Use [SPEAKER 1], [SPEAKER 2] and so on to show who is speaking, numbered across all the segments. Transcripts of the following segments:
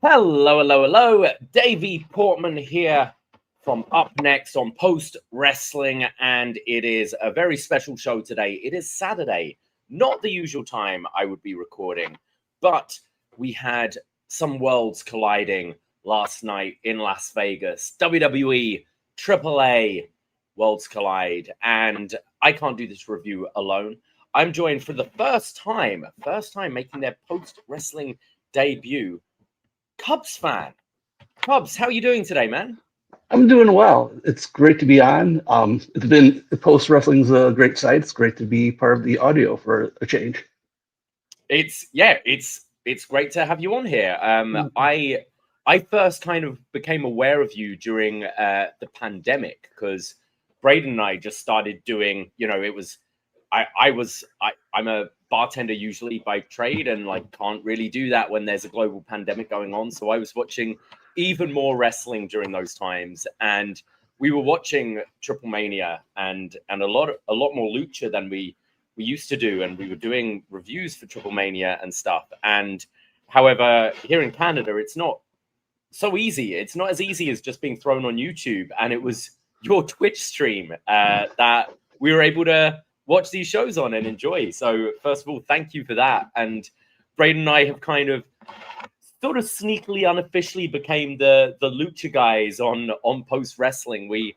[SPEAKER 1] Hello, hello, hello. Davie Portman here from upNXT on Post Wrestling, and it is a very special show today. It is Saturday, not the usual time I would be recording, but we had some worlds colliding last night in Las Vegas. WWE, AAA worlds collide, and I can't do this review alone. I'm joined for the first time making their post-wrestling debut, Cubs fan. Cubs, how are you doing today, man?
[SPEAKER 2] I'm doing well. It's great to be on. It's been Post Wrestling's a great site. It's great to be part of the audio for a change.
[SPEAKER 1] It's great to have you on here. I first kind of became aware of you during the pandemic because Braden and I just started doing. I'm a bartender usually by trade, and can't really do that when there's a global pandemic going on. So I was watching even more wrestling during those times, and we were watching Triple Mania and a lot more lucha than we used to do, and we were doing reviews for Triple Mania and stuff. And however, here in Canada, it's not so easy. It's not as easy as just being thrown on YouTube, and it was your Twitch stream that we were able to watch these shows on and enjoy. So first of all, thank you for that. And Braden and I have kind of sort of sneakily, unofficially became the lucha guys on Post Wrestling. We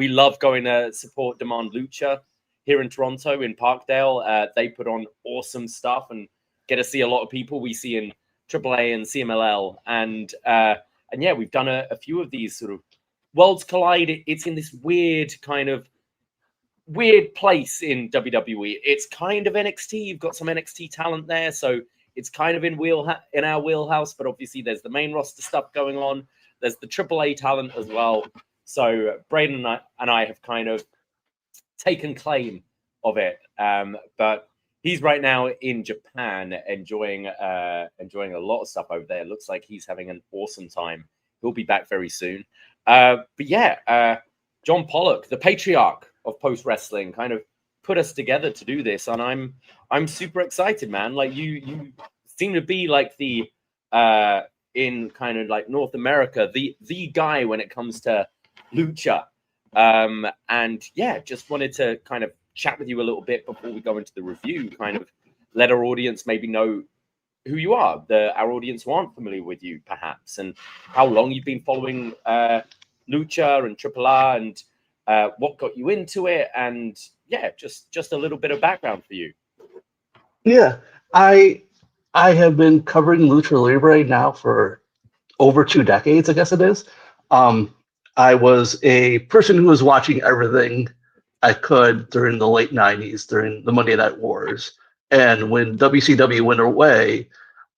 [SPEAKER 1] love going to support Demand Lucha here in Toronto, in Parkdale. They put on awesome stuff and get to see a lot of people we see in AAA and CMLL. And yeah, we've done a few of these sort of worlds collide. It's in this weird place in WWE. It's kind of NXT. You've got some NXT talent there, so it's kind of in our wheelhouse. But obviously, there's the main roster stuff going on. There's the AAA talent as well. So Braden and I have kind of taken claim of it. But he's right now in Japan, enjoying a lot of stuff over there. It looks like he's having an awesome time. He'll be back very soon. But yeah, John Pollock, the patriarch of Post Wrestling, kind of put us together to do this, and I'm super excited, man. Like you seem to be like the in kind of like North America, the guy when it comes to lucha. And yeah, just wanted to kind of chat with you a little bit before we go into the review, kind of let our audience maybe know who you are, our audience who aren't familiar with you, perhaps, and how long you've been following lucha and AAA, and what got you into it, and yeah, just a little bit of background for you.
[SPEAKER 2] Yeah, I have been covering Lucha Libre now for over 2 decades, I guess it is. I was a person who was watching everything I could during the late 90s, during the Monday Night Wars. And when WCW went away,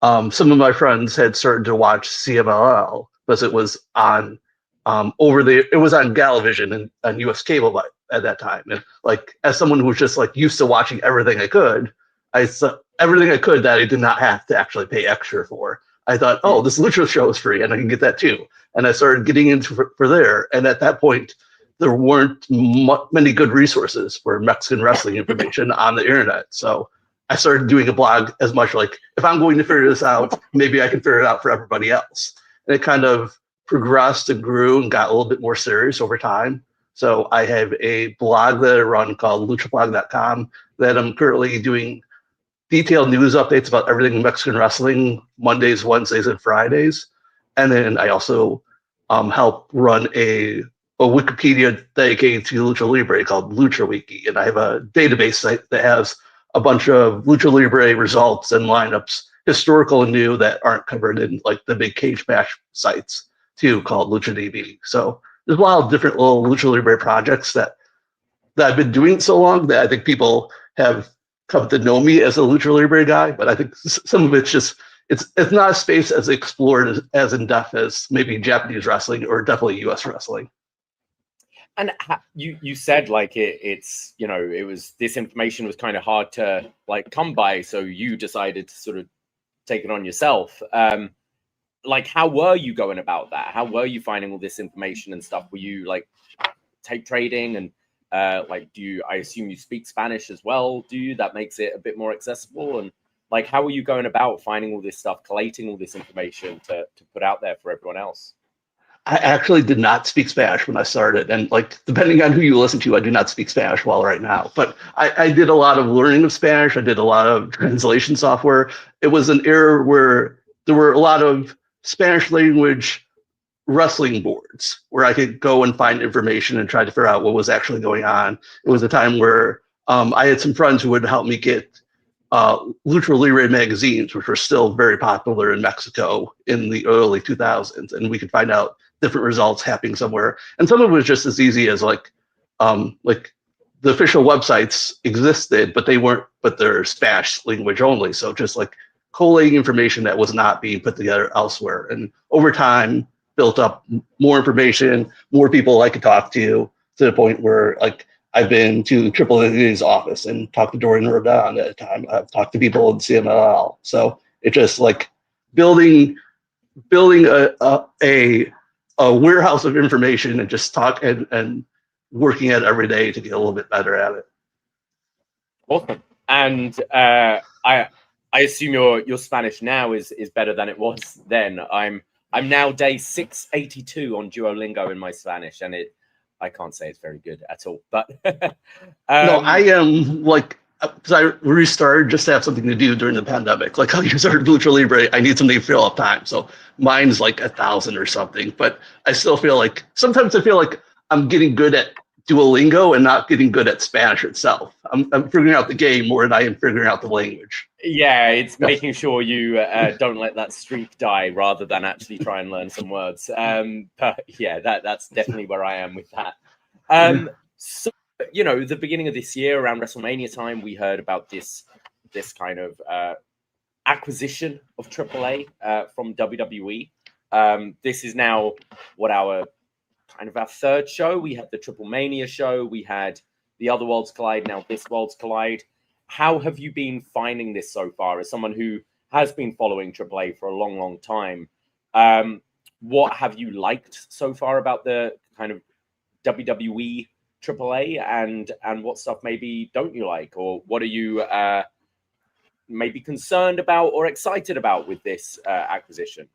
[SPEAKER 2] some of my friends had started to watch CMLL because it was on it was on Galavision and on US cable at that time. And as someone who was just used to watching everything I could, I saw everything I could that I did not have to actually pay extra for. I thought, oh, this Lucha show is free and I can get that too. And I started getting into for there. And at that point, there weren't many good resources for Mexican wrestling information on the internet. So I started doing a blog as much if I'm going to figure this out, maybe I can figure it out for everybody else. And it kind of progressed and grew and got a little bit more serious over time. So I have a blog that I run called luchablog.com that I'm currently doing detailed news updates about everything Mexican wrestling Mondays, Wednesdays, and Fridays. And then I also help run a Wikipedia dedicated to Lucha Libre called Lucha Wiki. And I have a database site that has a bunch of Lucha Libre results and lineups, historical and new, that aren't covered in the big cage match sites too, called LuchaDB. So there's a lot of different little Lucha Libre projects that I've been doing so long that I think people have come to know me as a Lucha Libre guy. But I think some of it's just it's not a space as explored as in depth as maybe Japanese wrestling or definitely US wrestling.
[SPEAKER 1] And you said it's it was, this information was kind of hard to come by, so you decided to sort of take it on yourself. How were you going about that? How were you finding all this information and stuff? Were you tape trading and I assume you speak Spanish as well, do you? That makes it a bit more accessible. And Like, how are you going about finding all this stuff, collating all this information to put out there for everyone else?
[SPEAKER 2] I actually did not speak Spanish when I started, and like depending on who you listen to, I do not speak Spanish well right now. But I did a lot of learning of Spanish. I did a lot of translation software. It was an era where there were a lot of Spanish language wrestling boards where I could go and find information and try to figure out what was actually going on. It was a time where I had some friends who would help me get Lucha Libre magazines, which were still very popular in Mexico in the early 2000s, and we could find out different results happening somewhere. And some of it was just as easy as like the official websites existed, but they're Spanish language only. So just like collating information that was not being put together elsewhere. And over time, built up more information, more people I could talk to the point where like I've been to AAA's office and talked to Dorian Rodon at a time. I've talked to people in CMLL. So it's just like building a warehouse of information and just talk and working at it every day to get a little bit better at it.
[SPEAKER 1] Awesome. And I assume your Spanish now is better than it was then. I'm now day 682 on Duolingo in my Spanish, and I can't say it's very good at all. But
[SPEAKER 2] no, I am like, because I restarted just to have something to do during the pandemic. Like how you started Lucha Libre, I need something to fill up time. So mine's like 1,000 or something. But I still feel like sometimes I feel like I'm getting good at Duolingo and not getting good at Spanish itself. I'm figuring out the game more than I am figuring out the language.
[SPEAKER 1] Yeah, it's making sure you don't let that streak die rather than actually try and learn some words. But yeah, that's definitely where I am with that. So, you know, the beginning of this year around WrestleMania time, we heard about this kind of acquisition of AAA from WWE. This is now our third show. We had the Triple Mania show. We had the Other Worlds Collide. Now this Worlds Collide. How have you been finding this so far? As someone who has been following AAA for a long, long time, what have you liked so far about the kind of WWE AAA, and what stuff maybe don't you like, or what are you maybe concerned about or excited about with this acquisition?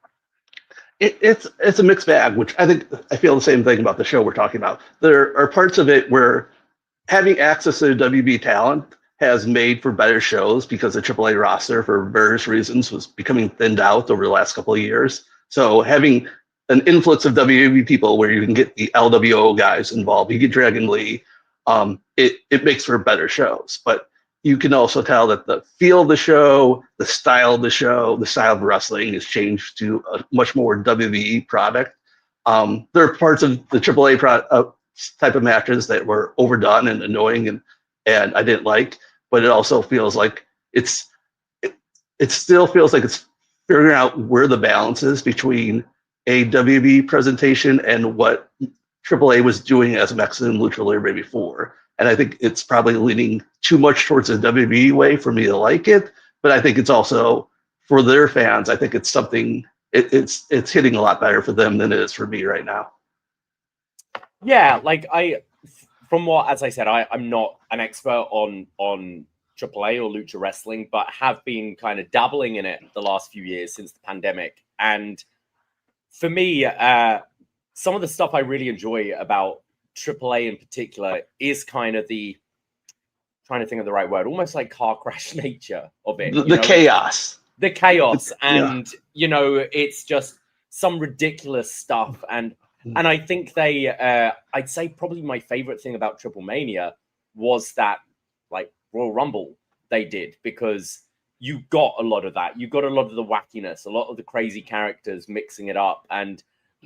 [SPEAKER 2] It's a mixed bag, which I feel the same thing about the show we're talking about. There are parts of it where having access to WB talent has made for better shows because the AAA roster, for various reasons, was becoming thinned out over the last couple of years. So having an influx of WWE people where you can get the LWO guys involved, you get Dragon Lee, it makes for better shows. But you can also tell that the feel of the show, the style of the show, the style of wrestling has changed to a much more WWE product. There are parts of the AAA type of matches that were overdone and annoying and I didn't like, but it also feels like it still feels like it's figuring out where the balance is between a WB presentation and what AAA was doing as Mexican Lucha Libre before. And I think it's probably leaning too much towards the WWE way for me to like it. But I think it's also for their fans. I think it's something. It's hitting a lot better for them than it is for me right now.
[SPEAKER 1] Yeah, like from what, as I said, I'm not an expert on AAA or Lucha Wrestling, but have been kind of dabbling in it the last few years since the pandemic. And for me, some of the stuff I really enjoy about AAA in particular is kind of trying to think of the right word, almost like car crash nature of it.
[SPEAKER 2] The chaos.
[SPEAKER 1] The chaos. And, you know, it's just some ridiculous stuff. And I think I'd say probably my favorite thing about Triple Mania was that, like, Royal Rumble they did, because you got a lot of that. You got a lot of the wackiness, a lot of the crazy characters mixing it up, and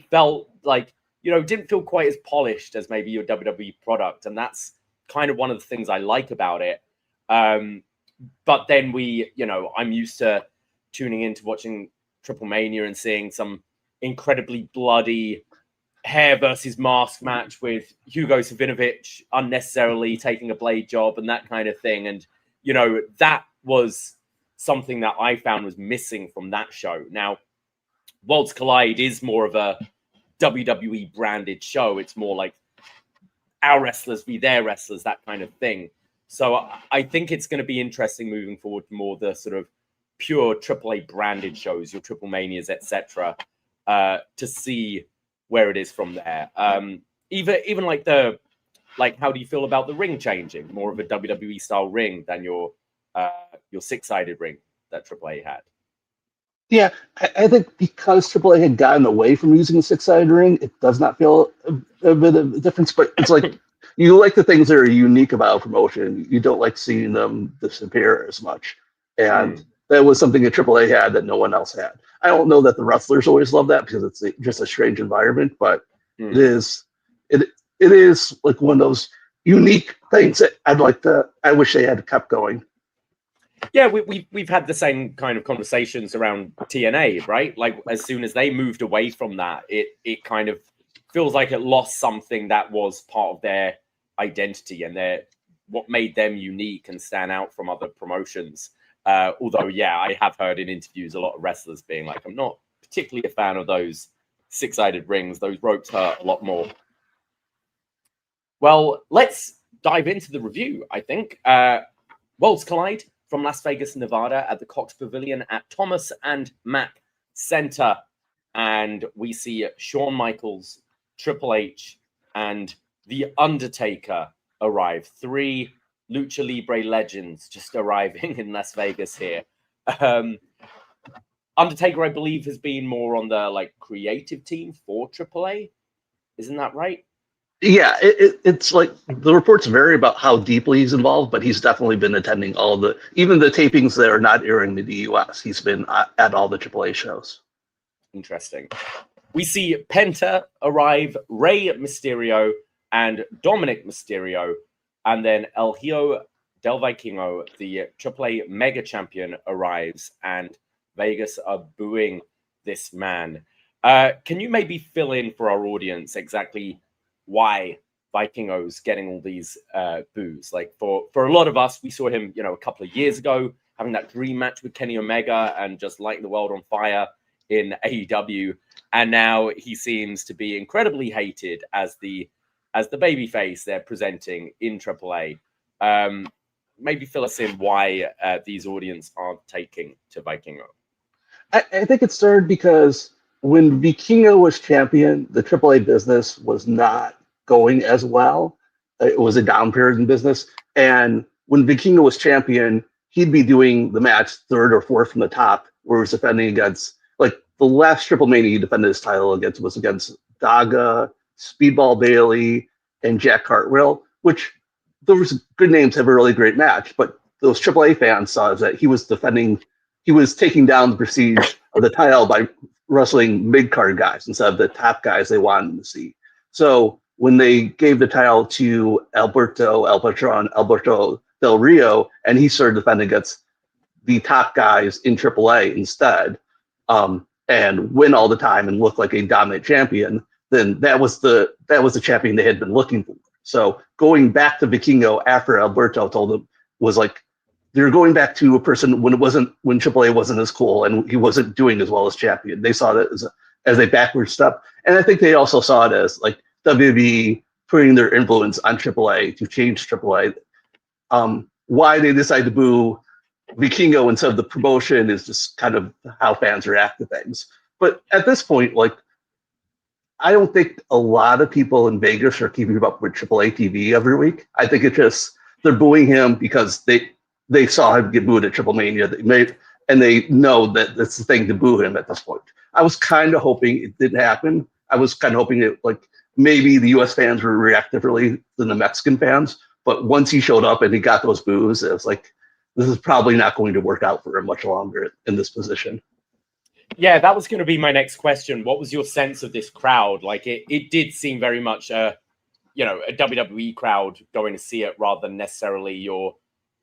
[SPEAKER 1] felt like, you know, didn't feel quite as polished as maybe your WWE product. And that's kind of one of the things I like about it. But then I'm used to tuning in to watching Triple Mania and seeing some incredibly bloody hair versus mask match with Hugo Savinovich unnecessarily taking a blade job and that kind of thing. And, you know, that was something that I found was missing from that show. Now, Worlds Collide is more of a WWE branded show. It's more like our wrestlers be their wrestlers, that kind of thing. So I think it's going to be interesting moving forward, more the sort of pure AAA branded shows, your Triple Manias, etc., to see where it is from there. Even like how do you feel about the ring changing? More of a WWE style ring than your six-sided ring that AAA had.
[SPEAKER 2] Yeah, I think because AAA had gotten away from using a six-sided ring, it does not feel a bit of a difference. But it's like you like the things that are unique about a promotion. You don't like seeing them disappear as much. And that was something that AAA had that no one else had. I don't know that the wrestlers always love that because it's just a strange environment, but it is like one of those unique things that I wish they had kept going.
[SPEAKER 1] Yeah, we've had the same kind of conversations around TNA, right? Like as soon as they moved away from that, it kind of feels like it lost something that was part of their identity and what made them unique and stand out from other promotions. Although, yeah, I have heard in interviews a lot of wrestlers being like, I'm not particularly a fan of those six-sided rings. Those ropes hurt a lot more. Well, let's dive into the review, I think. Worlds Collide from Las Vegas, Nevada at the Cox Pavilion at Thomas and Mack Center. And we see Shawn Michaels, Triple H, and The Undertaker arrive. 3 Lucha Libre legends just arriving in Las Vegas here. Undertaker, I believe, has been more on the creative team for AAA. Isn't that right?
[SPEAKER 2] Yeah, it's like the reports vary about how deeply he's involved, but he's definitely been attending even the tapings that are not airing in the US. He's been at all the AAA shows.
[SPEAKER 1] Interesting. We see Penta arrive, Rey Mysterio, and Dominik Mysterio, and then El Hijo del Vikingo, the AAA Mega Champion, arrives, and Vegas are booing this man. Can you maybe fill in for our audience exactly why Vikingo's getting all these boos? Like for a lot of us, we saw him, a couple of years ago having that dream match with Kenny Omega and just lighting the world on fire in AEW, and now he seems to be incredibly hated as the babyface they're presenting in AAA. Maybe fill us in why these audience aren't taking to Vikingo.
[SPEAKER 2] I think it started because when Vikingo was champion, the AAA business was not going as well. It was a down period in business. And when Vikingo was champion, he'd be doing the match third or fourth from the top, where he was defending against, the last Triple Mania he defended his title against was against Daga, Speedball Bailey, and Jack Cartwheel, which those good names have a really great match. But those AAA fans saw that he was taking down the prestige of the title by wrestling mid-card guys instead of the top guys they wanted to see. So when they gave the title to Alberto Del Rio, and he started defending against the top guys in AAA instead, and win all the time and look like a dominant champion, then that was the champion they had been looking for. So going back to Vikingo after Alberto told them was like, they're going back to a person when AAA wasn't as cool and he wasn't doing as well as champion. They saw that as a backward step. And I think they also saw it as WWE putting their influence on AAA to change AAA. Why they decide to boo Vikingo instead of the promotion is just kind of how fans react to things. But at this point, I don't think a lot of people in Vegas are keeping up with AAA TV every week. I think it's just they're booing him because they saw him get booed at Triple Mania, and they know that that's the thing to boo him at this point. I was kind of hoping it didn't happen. I was kind of hoping it maybe the U.S. fans would react differently than the Mexican fans. But once he showed up and he got those boos, it was this is probably not going to work out for him much longer in this position.
[SPEAKER 1] Yeah, that was going to be my next question. What was your sense of this crowd? It did seem very much a WWE crowd going to see it rather than necessarily your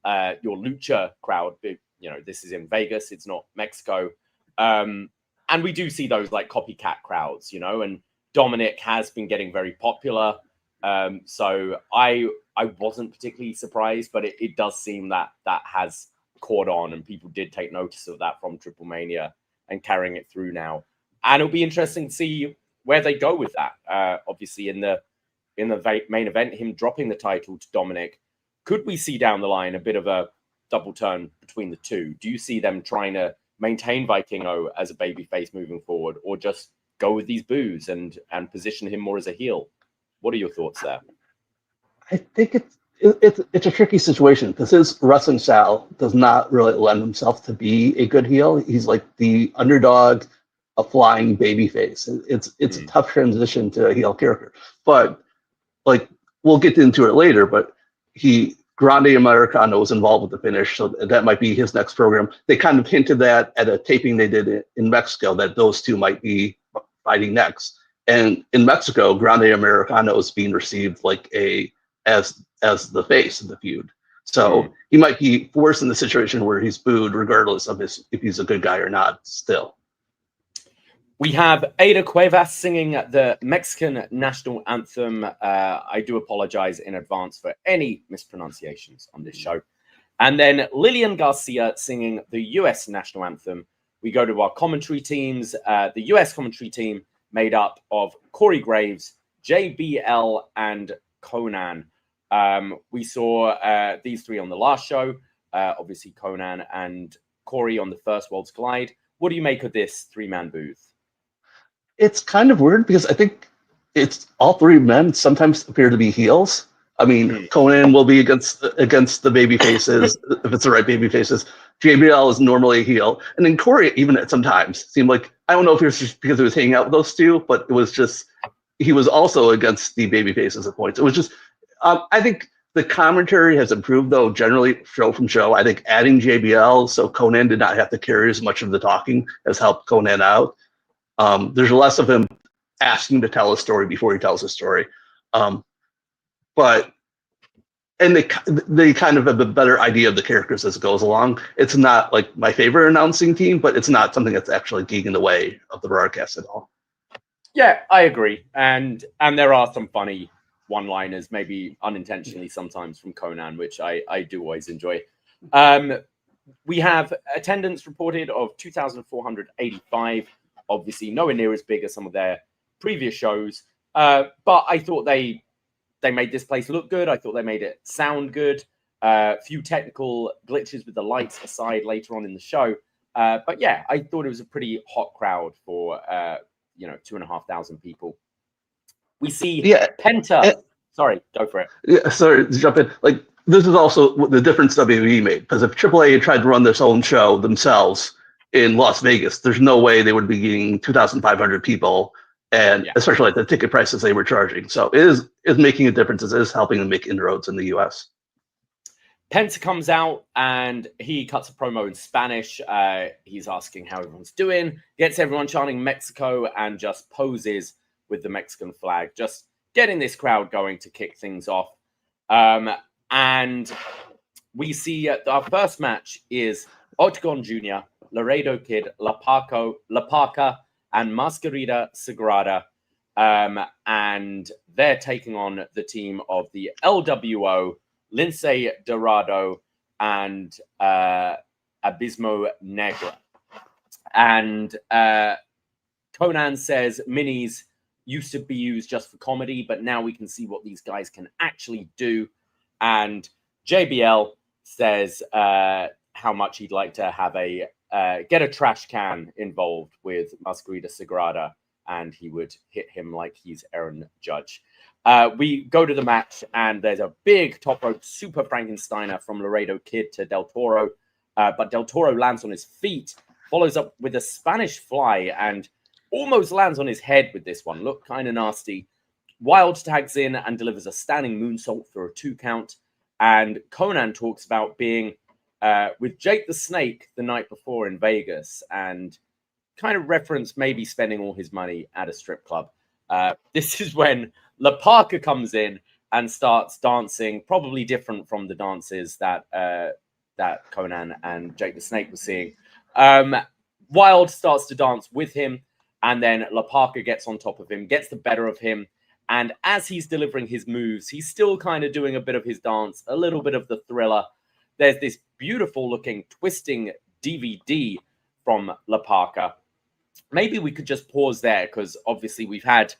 [SPEAKER 1] lucha crowd. This is in Vegas, it's not Mexico. And we do see those copycat crowds, and Dominik has been getting very popular. So I wasn't particularly surprised, but it does seem that has caught on and people did take notice of that from Triple Mania and carrying it through now. And it'll be interesting to see where they go with that. Obviously in the main event, him dropping the title to Dominik. Could we see down the line a bit of a double turn between the two? Do you see them trying to maintain Vikingo as a babyface moving forward, or just go with these boos and position him more as a heel? What are your thoughts there?
[SPEAKER 2] I think it's a tricky situation because his wrestling style does not really lend himself to be a good heel. He's like the underdog, a flying babyface. It's a tough transition to a heel character, but like we'll get into it later. But Grande Americano was involved with the finish, so that might be his next program. They kind of hinted that at a taping they did in Mexico that those two might be fighting next. And in Mexico, Grande Americano is being received like as the face of the feud. So he might be forced in the situation where he's booed regardless of if he's a good guy or not still.
[SPEAKER 1] We have Ada Cuevas singing the Mexican national anthem. I do apologize in advance for any mispronunciations on this show. And then Lillian Garcia singing the US national anthem. We go to our commentary teams. The US commentary team made up of Corey Graves, JBL, and Conan. We saw these three on the last show. Obviously, Conan and Corey on the first Worlds Collide. What do you make of this three-man booth?
[SPEAKER 2] It's kind of weird because I think it's all three men sometimes appear to be heels. I mean, Conan will be against the baby faces if it's the right baby faces. JBL is normally a heel, and then Corey even at sometimes seemed like, I don't know if it was just because he was hanging out with those two, but it was just he was also against the baby faces at points. It was just I think the commentary has improved though generally show from show. I think adding JBL so Conan did not have to carry as much of the talking has helped Conan out. There's less of him asking to tell a story before he tells a story. But they kind of have a better idea of the characters as it goes along. It's not like my favorite announcing team, but it's not something that's actually getting in the way of the broadcast at all. Yeah,
[SPEAKER 1] I agree. And there are some funny one-liners, maybe unintentionally sometimes from Conan, which I do always enjoy. We have attendance reported of 2,485. Obviously, nowhere near as big as some of their previous shows. But I thought they made this place look good. I thought they made it sound good. A few technical glitches with the lights aside later on in the show. But yeah, I thought it was a pretty hot crowd for 2,500 people. We see Penta. Sorry, go for it.
[SPEAKER 2] Yeah, sorry to jump in. Like, this is also the difference WWE made, because if AAA had tried to run this own show themselves in Las Vegas, there's no way they would be getting 2,500 people, and especially at the ticket prices they were charging. So it is making a difference. It is helping them make inroads in the US.
[SPEAKER 1] Penta comes out and he cuts a promo in Spanish. He's asking how everyone's doing, gets everyone chanting Mexico, and just poses with the Mexican flag, just getting this crowd going to kick things off. And we see our first match is Octagon Jr., Laredo Kid, La Parka, and Mascarita Sagrada. And they're taking on the team of the LWO, Lince, Dorado, and Abismo Negra. And Conan says minis used to be used just for comedy, but now we can see what these guys can actually do. And JBL says how much he'd like to have get a trash can involved with Mascarita Sagrada, and he would hit him like he's Aaron Judge. We go to the match, and there's a big top rope super Frankensteiner from Laredo Kid to Del Toro, but Del Toro lands on his feet, follows up with a Spanish fly, and almost lands on his head with this one. Looked kind of nasty. Wild tags in and delivers a standing moonsault for a 2 count. And Conan talks about being with Jake the Snake the night before in Vegas, and kind of reference maybe spending all his money at a strip club. This is when La Parka comes in and starts dancing, probably different from the dances that Conan and Jake the Snake were seeing. Wild starts to dance with him, and then La Parka gets on top of him, gets the better of him. And as he's delivering his moves, he's still kind of doing a bit of his dance, a little bit of the Thriller. There's this beautiful looking twisting DVD from La Parka. Maybe we could just pause there, because obviously we've had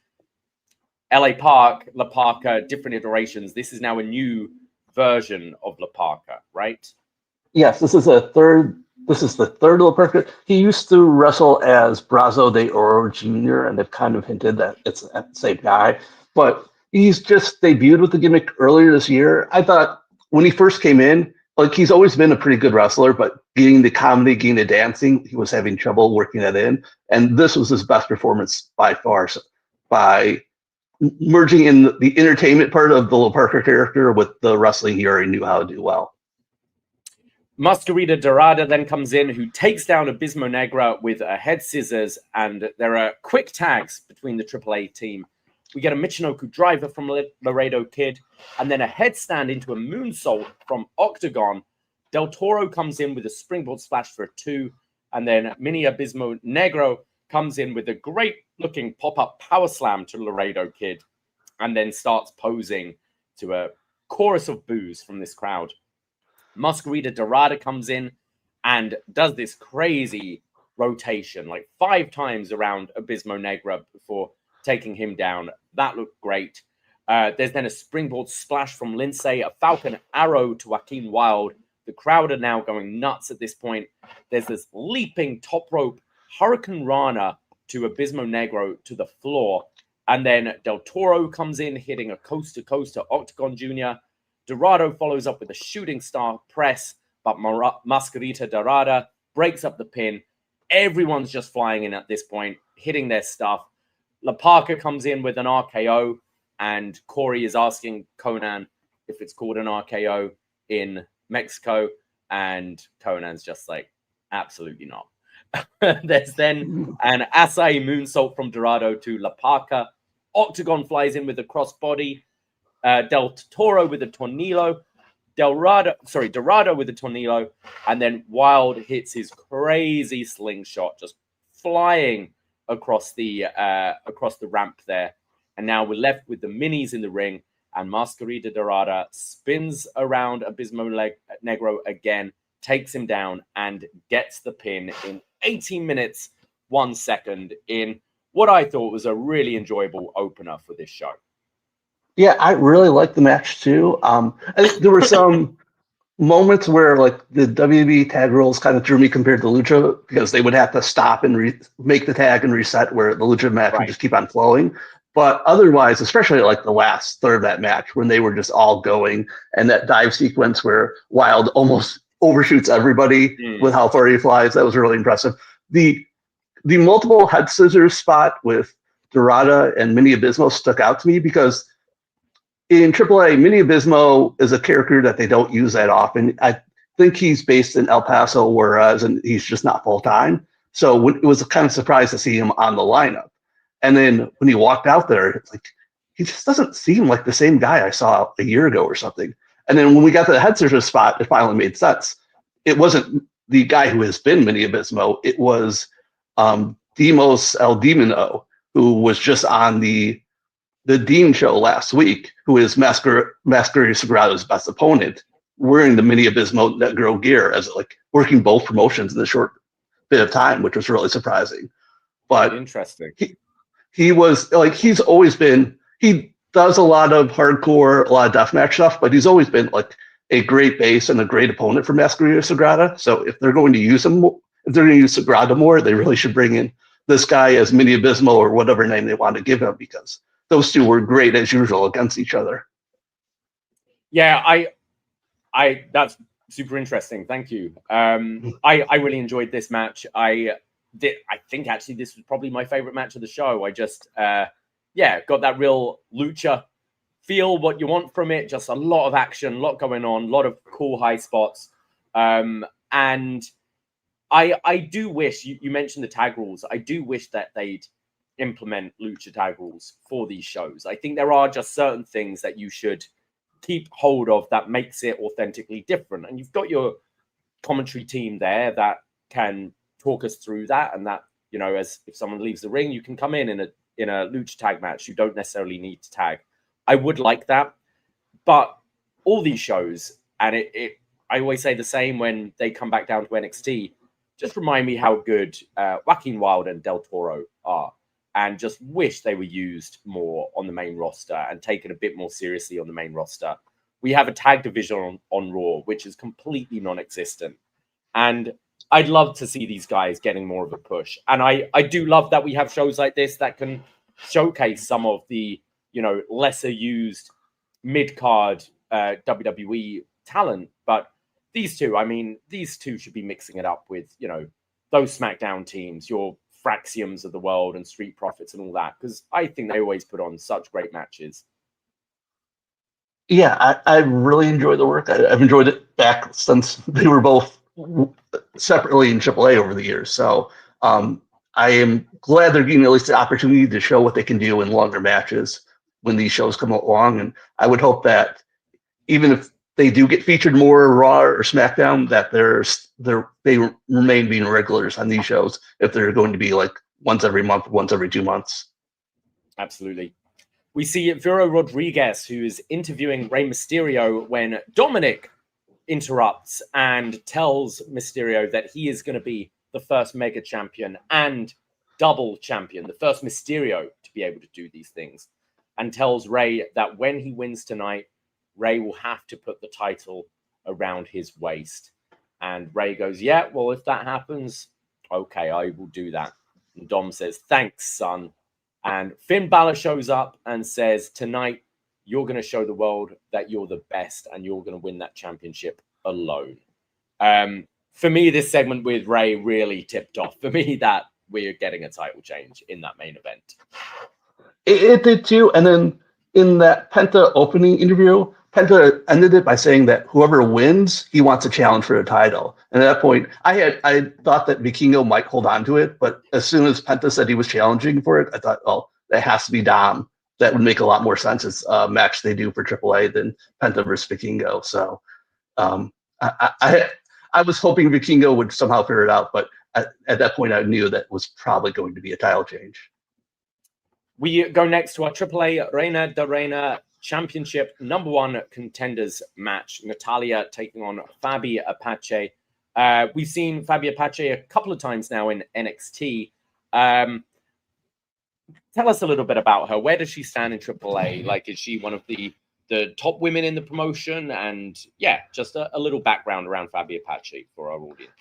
[SPEAKER 1] LA Park, La Parka, different iterations. This is now a new version of La Parka, right?
[SPEAKER 2] Yes, this is a third. This is the third little Parka. He used to wrestle as Brazo de Oro Jr., and they've kind of hinted that it's the same guy. But he's just debuted with the gimmick earlier this year. I thought when he first came in, like he's always been a pretty good wrestler, but getting the comedy, getting the dancing, he was having trouble working that in. And this was his best performance by far. So by merging in the entertainment part of the little Parker character with the wrestling he already knew how to do well.
[SPEAKER 1] Mascarita Dorado then comes in, who takes down Abismo Negra with a head scissors, and there are quick tags between the AAA team. We get a Michinoku driver from Laredo Kid, and then a headstand into a moonsault from Octagon. Del Toro comes in with a springboard splash for a 2, and then Mini Abismo Negro comes in with a great-looking pop-up power slam to Laredo Kid, and then starts posing to a chorus of boos from this crowd. Mascarita Dorado comes in and does this crazy rotation, like 5 times around Abismo Negra before taking him down. That looked great. There's then a springboard splash from Lince, a Falcon Arrow to Joaquin Wilde. The crowd are now going nuts at this point. There's this leaping top rope Hurricane Rana to Abismo Negro to the floor. And then Del Toro comes in, hitting a coast-to-coast to Octagon Jr. Dorado follows up with a shooting star press, but Mascarita Dorada breaks up the pin. Everyone's just flying in at this point, hitting their stuff. Parka comes in with an RKO, and Corey is asking Conan if it's called an RKO in Mexico, and Conan's just like, absolutely not. There's then an Asai moonsault from Dorado to La Parka. Octagon flies in with a crossbody. Del Toro with a tornillo. Dorado with a tornillo. And then Wild hits his crazy slingshot, just flying across the ramp there. And now we're left with the minis in the ring. And Mascarita Dorada spins around Abismo Negro again, takes him down, and gets the pin in 18 minutes, 1 second in what I thought was a really enjoyable opener for this show.
[SPEAKER 2] Yeah, I really liked the match too. I think there were some moments where like the WWE tag rules kind of threw me compared to Lucha because they would have to stop and make the tag and reset, where the Lucha match would just keep on flowing. But otherwise, especially like the last third of that match when they were just all going, and that dive sequence where Wild almost overshoots everybody with how far he flies, that was really impressive. The multiple head scissors spot with Dorada and Mini Abismo stuck out to me because in AAA, Mini Abismo is a character that they don't use that often. I think he's based in El Paso, whereas he's just not full-time. So it was a kind of surprise to see him on the lineup. And then when he walked out there, it's like, he just doesn't seem like the same guy I saw a year ago or something. And then when we got to the head scissors spot, it finally made sense. It wasn't the guy who has been Mini Abismo. It was Demos El Demino, who was just on the Dean show last week, who is Mascarita Sagrada's best opponent, wearing the Mini Abismo Negro gear as like working both promotions in a short bit of time, which was really surprising. But
[SPEAKER 1] interesting.
[SPEAKER 2] He was like, he does a lot of hardcore, a lot of deathmatch stuff, but he's always been like a great base and a great opponent for Mascarita Sagrada. So if they're going to use him, if they're going to use Sagrada more, they really should bring in this guy as Mini Abismo or whatever name they want to give him, because those two were great as usual against each other.
[SPEAKER 1] Yeah, I that's super interesting. Thank you. I really enjoyed this match. I think actually this was probably my favorite match of the show. I just got that real lucha feel, what you want from it. Just a lot of action, a lot going on, a lot of cool high spots. And I do wish, you mentioned the tag rules. I do wish that they'd implement lucha tag rules for these shows. I think there are just certain things that you should keep hold of that makes it authentically different. And you've got your commentary team there that can talk us through that, and that, you know, as if someone leaves the ring, you can come in a lucha tag match. You don't necessarily need to tag. I would like that, but all these shows, and I always say the same when they come back down to NXT, just remind me how good Joaquin Wilde and Del Toro are, and just wish they were used more on the main roster and taken a bit more seriously on the main roster, we have a tag division on Raw, which is completely non-existent. And I'd love to see these guys getting more of a push. And I do love that we have shows like this that can showcase some of the, lesser used mid-card WWE talent. But these two should be mixing it up with, those SmackDown teams, your Fraxiums of the world and Street Profits and all that, because I think they always put on such great matches.
[SPEAKER 2] Yeah, I really enjoy the work. I've enjoyed it back since they were both separately in AAA over the years. So I am glad they're getting at least the opportunity to show what they can do in longer matches when these shows come along. And I would hope that even if they do get featured more Raw or SmackDown, that they remain being regulars on these shows if they're going to be like once every month, once every 2 months.
[SPEAKER 1] Absolutely. We see Vero Rodriguez, who is interviewing Rey Mysterio when Dominik interrupts and tells Mysterio that he is going to be the first mega champion and double champion, the first Mysterio to be able to do these things, and tells Rey that when he wins tonight, Rey will have to put the title around his waist. And Rey goes, yeah, well, if that happens, okay, I will do that. And Dom says, thanks, son. And Finn Balor shows up and says, tonight, you're going to show the world that you're the best and you're going to win that championship alone. For me, this segment with Rey really tipped off for me that we're getting a title change in that main event.
[SPEAKER 2] It did too. And then in that Penta opening interview, Penta ended it by saying that whoever wins, he wants a challenge for the title. And at that point, I thought that Vikingo might hold on to it, but as soon as Penta said he was challenging for it, I thought, oh, that has to be Dom. That would make a lot more sense as a match they do for AAA than Penta versus Vikingo. So I was hoping Vikingo would somehow figure it out, but at that point, I knew that was probably going to be a title change.
[SPEAKER 1] We go next to our AAA Reina Championship #1 contenders match. Natalya taking on Faby Apache. We've seen Faby Apache a couple of times now in NXT. Tell us a little bit about her. Where does she stand in AAA? Like, is she one of the top women in the promotion? And yeah, just a little background around Faby Apache for our audience.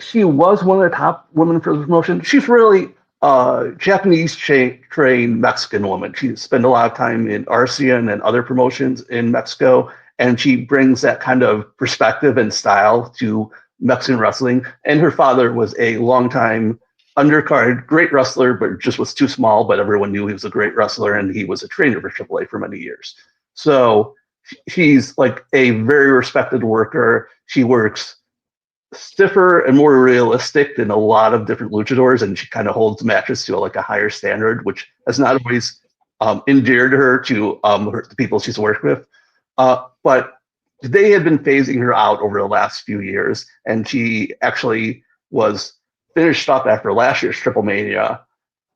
[SPEAKER 2] She was one of the top women for the promotion. She's really Japanese trained Mexican woman. She spent a lot of time in RCN and other promotions in Mexico, and she brings that kind of perspective and style to Mexican wrestling. And her father was a longtime undercard, great wrestler, but just was too small, but everyone knew he was a great wrestler, and he was a trainer for AAA for many years. So she's like a very respected worker. She works stiffer and more realistic than a lot of different luchadors, and she kind of holds matches to like a higher standard, which has not always endeared her to the people she's worked with. But they had been phasing her out over the last few years, and she actually was finished up after last year's Triple Mania,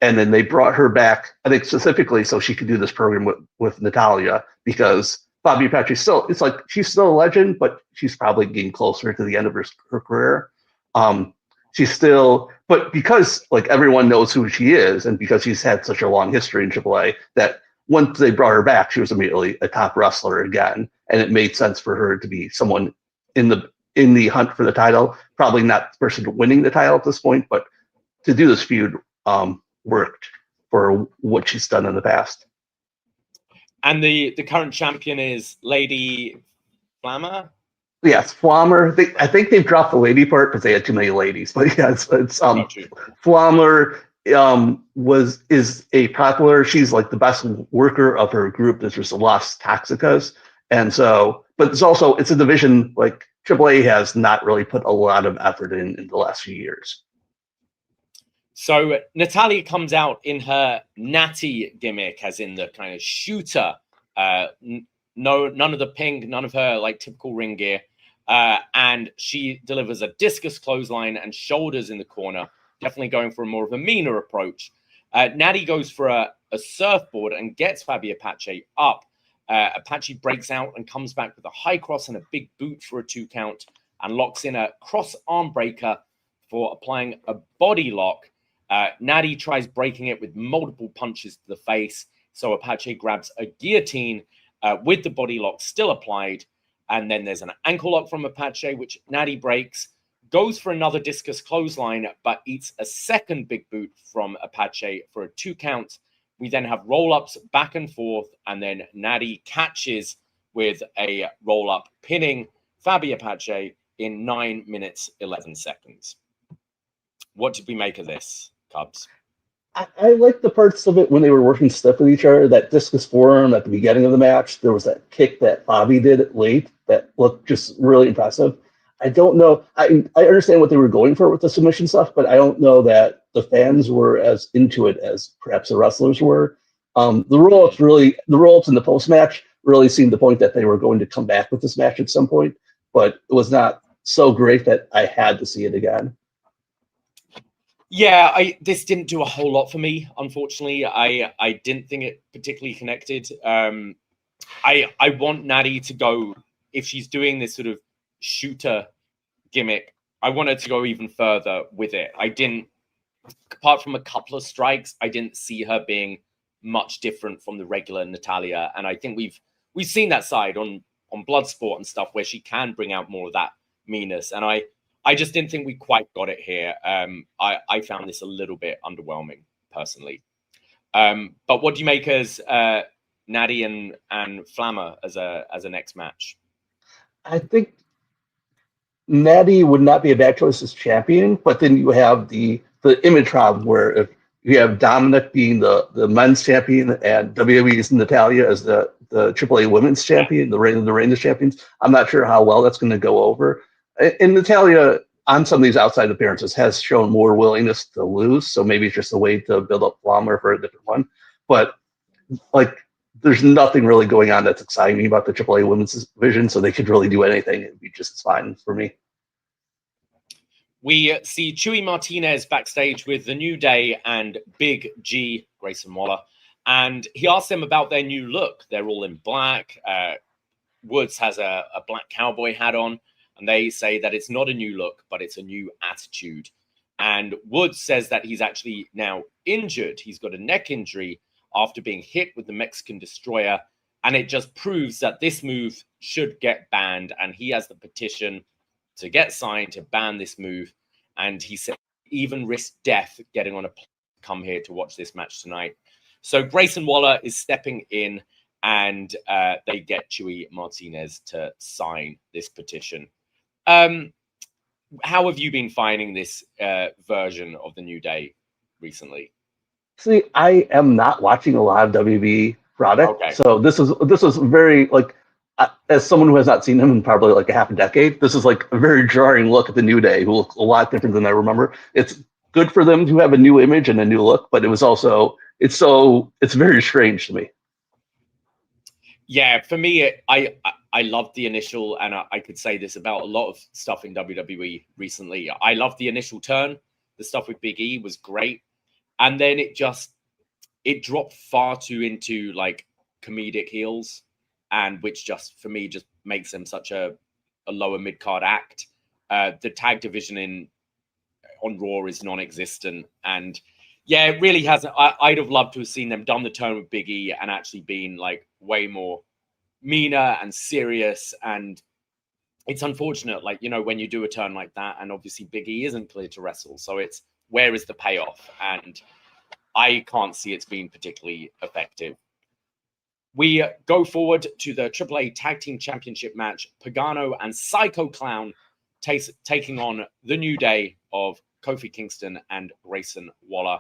[SPEAKER 2] and then they brought her back, I think specifically so she could do this program with Natalya, because Faby Apache she's still a legend, but she's probably getting closer to the end of her career. But because like everyone knows who she is, and because she's had such a long history in AAA, that once they brought her back, she was immediately a top wrestler again, and it made sense for her to be someone in the hunt for the title. Probably not the person winning the title at this point, but to do this feud worked for what she's done in the past.
[SPEAKER 1] And the current champion is Lady Flammer?
[SPEAKER 2] Yes, Flammer. I think they've dropped the lady part because they had too many ladies. But yeah, it's Flammer is a popular. She's like the best worker of her group. There's just Las Toxicas, and so. But it's a division like AAA has not really put a lot of effort in the last few years.
[SPEAKER 1] So Natalya comes out in her natty gimmick, as in the kind of shooter. None of the pink, none of her like typical ring gear. And she delivers a discus clothesline and shoulders in the corner, definitely going for more of a meaner approach. Natty goes for a surfboard and gets Faby Apache up. Apache breaks out and comes back with a high cross and a big boot for a 2 count, and locks in a cross arm breaker for applying a body lock. Natty tries breaking it with multiple punches to the face, so Apache grabs a guillotine with the body lock still applied. And then there's an ankle lock from Apache, which Natty breaks, goes for another discus clothesline, but eats a second big boot from Apache for a 2 count. We then have roll-ups back and forth, and then Natty catches with a roll-up, pinning Faby Apache in 9 minutes, 11 seconds. What did we make of this, Cubs?
[SPEAKER 2] I like the parts of it when they were working stiff with each other. That discus forearm at the beginning of the match. There was that kick that Faby did late that looked just really impressive. I don't know. I understand what they were going for with the submission stuff, but I don't know that the fans were as into it as perhaps the wrestlers were. The roll-ups in the post-match really seemed to point that they were going to come back with this match at some point, but it was not so great that I had to see it again.
[SPEAKER 1] Yeah, this didn't do a whole lot for me, unfortunately. I didn't think it particularly connected. I want Natty to go, if she's doing this sort of shooter gimmick, I want her to go even further with it. I didn't, apart from a couple of strikes, I didn't see her being much different from the regular Natalya. And I think we've seen that side on Bloodsport and stuff where she can bring out more of that meanness. And I just didn't think we quite got it here. I found this a little bit underwhelming, personally. But what do you make as Natty and Flammer as a next match?
[SPEAKER 2] I think Natty would not be a bad choice as champion, but then you have the image problem where if you have Dominik being the men's champion and WWE's Natalya as the AAA women's champion, the Reina champions, I'm not sure how well that's going to go over. And Natalya, on some of these outside appearances, has shown more willingness to lose, so maybe it's just a way to build up Flammer for a different one. But like, there's nothing really going on that's exciting me about the AAA women's division, so they could really do anything. It'd be just fine for me.
[SPEAKER 1] We see Chewy Martinez backstage with the New Day and Big G, Grayson Waller, and he asks them about their new look. They're all in black. Woods has a black cowboy hat on, and they say that it's not a new look, but it's a new attitude. And Woods says that he's actually now injured. He's got a neck injury after being hit with the Mexican Destroyer, and it just proves that this move should get banned, and he has the petition to get signed to ban this move. And he said even risk death getting on a plane to come here to watch this match tonight. So Grayson Waller is stepping in, and they get Chewy Martinez to sign this petition. How have you been finding this version of the New Day recently?
[SPEAKER 2] See, I am not watching a lot of WB product, so this was very, like, as someone who has not seen him in probably like a half a decade, this is like a very jarring look at the New Day, who look a lot different than I remember. It's good for them to have a new image and a new look, but it was also it's very strange to me.
[SPEAKER 1] Yeah, for me, I loved the initial, and I could say this about a lot of stuff in WWE recently. I loved the initial turn. The stuff with Big E was great, and then it dropped far too into like comedic heels, and which just for me just makes them such a lower mid card act. The tag division on Raw is non-existent, and yeah, it really hasn't. I'd have loved to have seen them done the turn with Big E and actually been like way more meaner and serious. And it's unfortunate, like, you know, when you do a turn like that, and obviously Big E isn't clear to wrestle, so it's where is the payoff? And I can't see it's been particularly effective. We go forward to the AAA Tag Team Championship match. Pagano and Psycho Clown taking on the New Day of Kofi Kingston and Grayson Waller.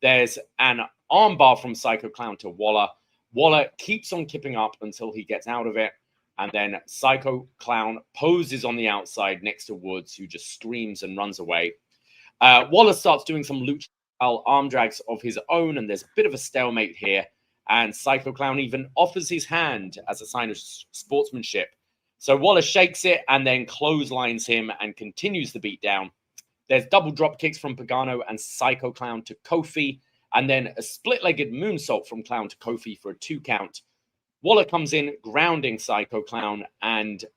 [SPEAKER 1] There's an armbar from Psycho Clown to Waller. Waller keeps on keeping up until he gets out of it. And then Psycho Clown poses on the outside next to Woods, who just screams and runs away. Waller starts doing some lucha arm drags of his own, and there's a bit of a stalemate here. And Psycho Clown even offers his hand as a sign of sportsmanship. So Waller shakes it and then clotheslines him and continues the beatdown. There's double drop kicks from Pagano and Psycho Clown to Kofi, and then a split-legged moonsault from Clown to Kofi for a 2 count. Waller comes in, grounding Psycho Clown,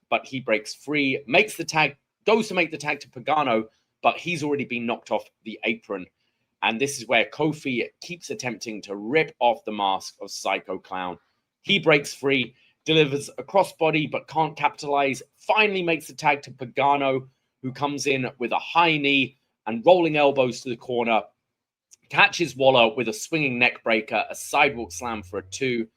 [SPEAKER 1] but he breaks free, makes the tag, goes to make the tag to Pagano, but he's already been knocked off the apron. And this is where Kofi keeps attempting to rip off the mask of Psycho Clown. He breaks free, delivers a crossbody but can't capitalize, finally makes the tag to Pagano, who comes in with a high knee and rolling elbows to the corner, catches Waller with a swinging neck breaker, a sidewalk slam for a 2,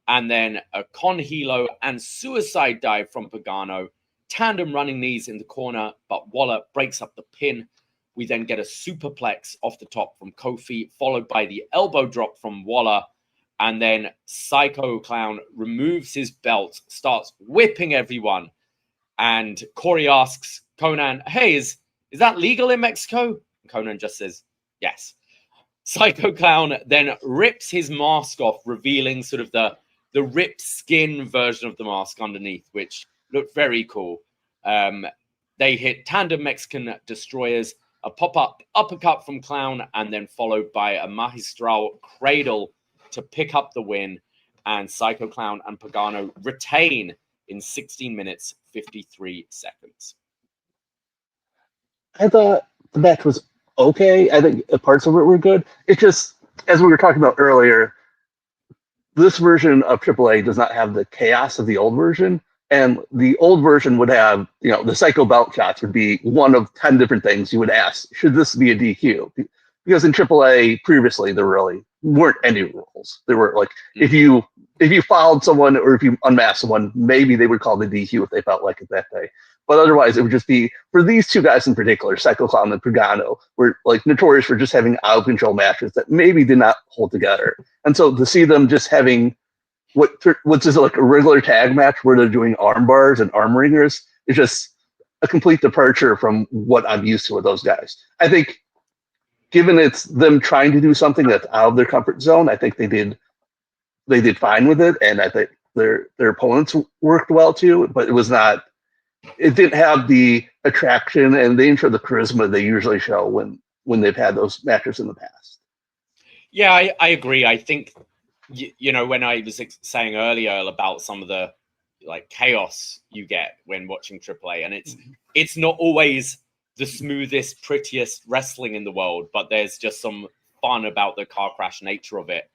[SPEAKER 1] and then a con hilo and suicide dive from Pagano, tandem running knees in the corner, but Waller breaks up the pin. We then get a superplex off the top from Kofi, followed by the elbow drop from Waller. And then Psycho Clown removes his belt, starts whipping everyone. And Corey asks Conan, hey, is that legal in Mexico? And Conan just says, yes. Psycho Clown then rips his mask off, revealing sort of the ripped skin version of the mask underneath, which looked very cool. They hit tandem Mexican destroyers, a pop-up uppercut from Clown, and then followed by a magistral cradle to pick up the win, and Psycho Clown and Pagano retain in 16 minutes, 53 seconds.
[SPEAKER 2] I thought the match was okay. I think parts of it were good. It just, as we were talking about earlier, this version of AAA does not have the chaos of the old version, and the old version would have, the Psycho belt shots would be one of 10 different things you would ask, should this be a DQ? Because in AAA previously, there really weren't any rules. There were like, if you fouled someone or if you unmasked someone, maybe they would call the DQ if they felt like it that day. But otherwise, it would just be, for these two guys in particular, Psycho Clown and Pagano, were like notorious for just having out of control matches that maybe did not hold together. And so to see them just having what's just like a regular tag match where they're doing arm bars and arm ringers is just a complete departure from what I'm used to with those guys. I think, given it's them trying to do something that's out of their comfort zone, I think they did fine with it, and I think their opponents worked well too. But it didn't have the attraction, and they didn't show the charisma they usually show when they've had those matches in the past. Yeah,
[SPEAKER 1] I agree. I think when I was saying earlier about some of the like chaos you get when watching AAA, and it's not always the smoothest, prettiest wrestling in the world, but there's just some fun about the car crash nature of it.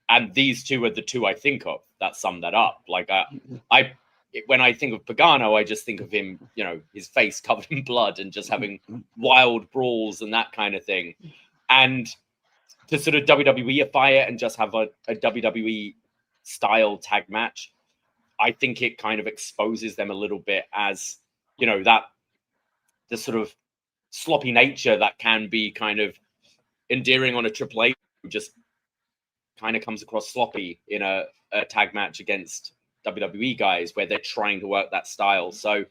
[SPEAKER 1] And these two are the two I think of that sum that up. Like when I think of Pagano, I just think of him, his face covered in blood and just having wild brawls and that kind of thing. And to sort of WWE-ify it and just have a WWE style tag match, I think it kind of exposes them a little bit as, that the sort of sloppy nature that can be kind of endearing on a AAA, just kind of comes across sloppy in a tag match against WWE guys where they're trying to work that style. So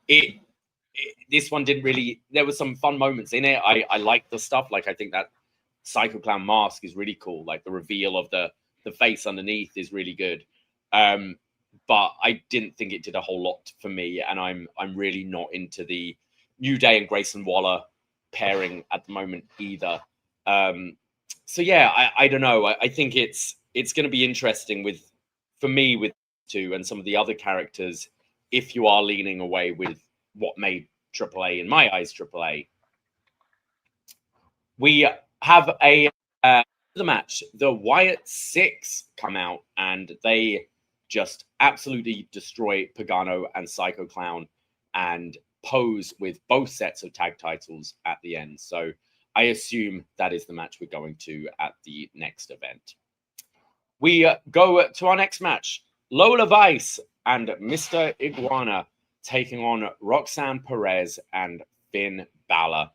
[SPEAKER 1] this one didn't really, there were some fun moments in it. I like the stuff. Like, I think that Psycho Clown mask is really cool. Like the reveal of the face underneath is really good. But I didn't think it did a whole lot for me. And I'm really not into the New Day and Grayson Waller pairing at the moment either. So yeah, I don't know. I think it's going to be interesting for me with two and some of the other characters, if you are leaning away with what made AAA, in my eyes, AAA. We have the match. The Wyatt Six come out and they just absolutely destroy Pagano and Psycho Clown and pose with both sets of tag titles at the end. So I assume that is the match we're going to at the next event. We go to our next match. Lola Vice and Mr. Iguana taking on Roxanne Perez and Finn Balor.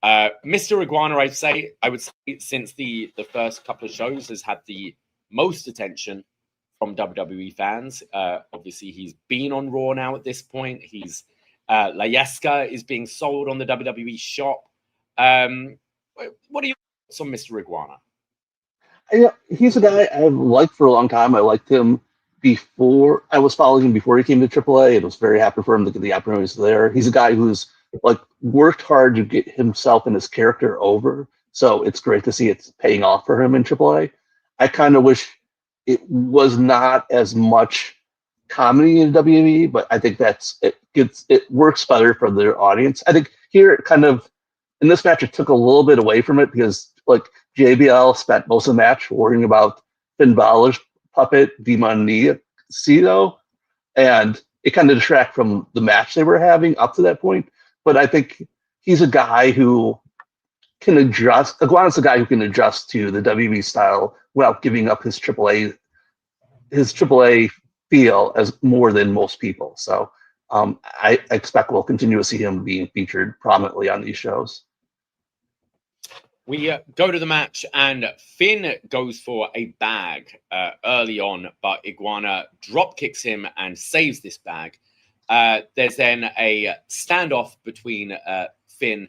[SPEAKER 1] Mr. Iguana, I would say since the first couple of shows has had the most attention from WWE fans. Obviously, he's been on Raw now at this point. He's La Yesca is being sold on the WWE shop. What are your thoughts on Mr. Iguana?
[SPEAKER 2] He's a guy I've liked for a long time. I liked him before. I was following him before he came to AAA. It was very happy for him to get the opportunities there. He's a guy who's worked hard to get himself and his character over. So it's great to see it's paying off for him in AAA. I kind of wish it was not as much comedy in WWE, but I think it works better for their audience. I think here it kind of, in this match, it took a little bit away from it because JBL spent most of the match worrying about Finn Balor's puppet, Demonio, and it kind of distracts from the match they were having up to that point. But I think he's a guy who can adjust. Iguana's a guy who can adjust to the WWE style without giving up his AAA feel as more than most people. So I expect we'll continue to see him being featured prominently on these shows.
[SPEAKER 1] We go to the match, and Finn goes for a bag early on, but Iguana drop kicks him and saves this bag. There's then a standoff between there's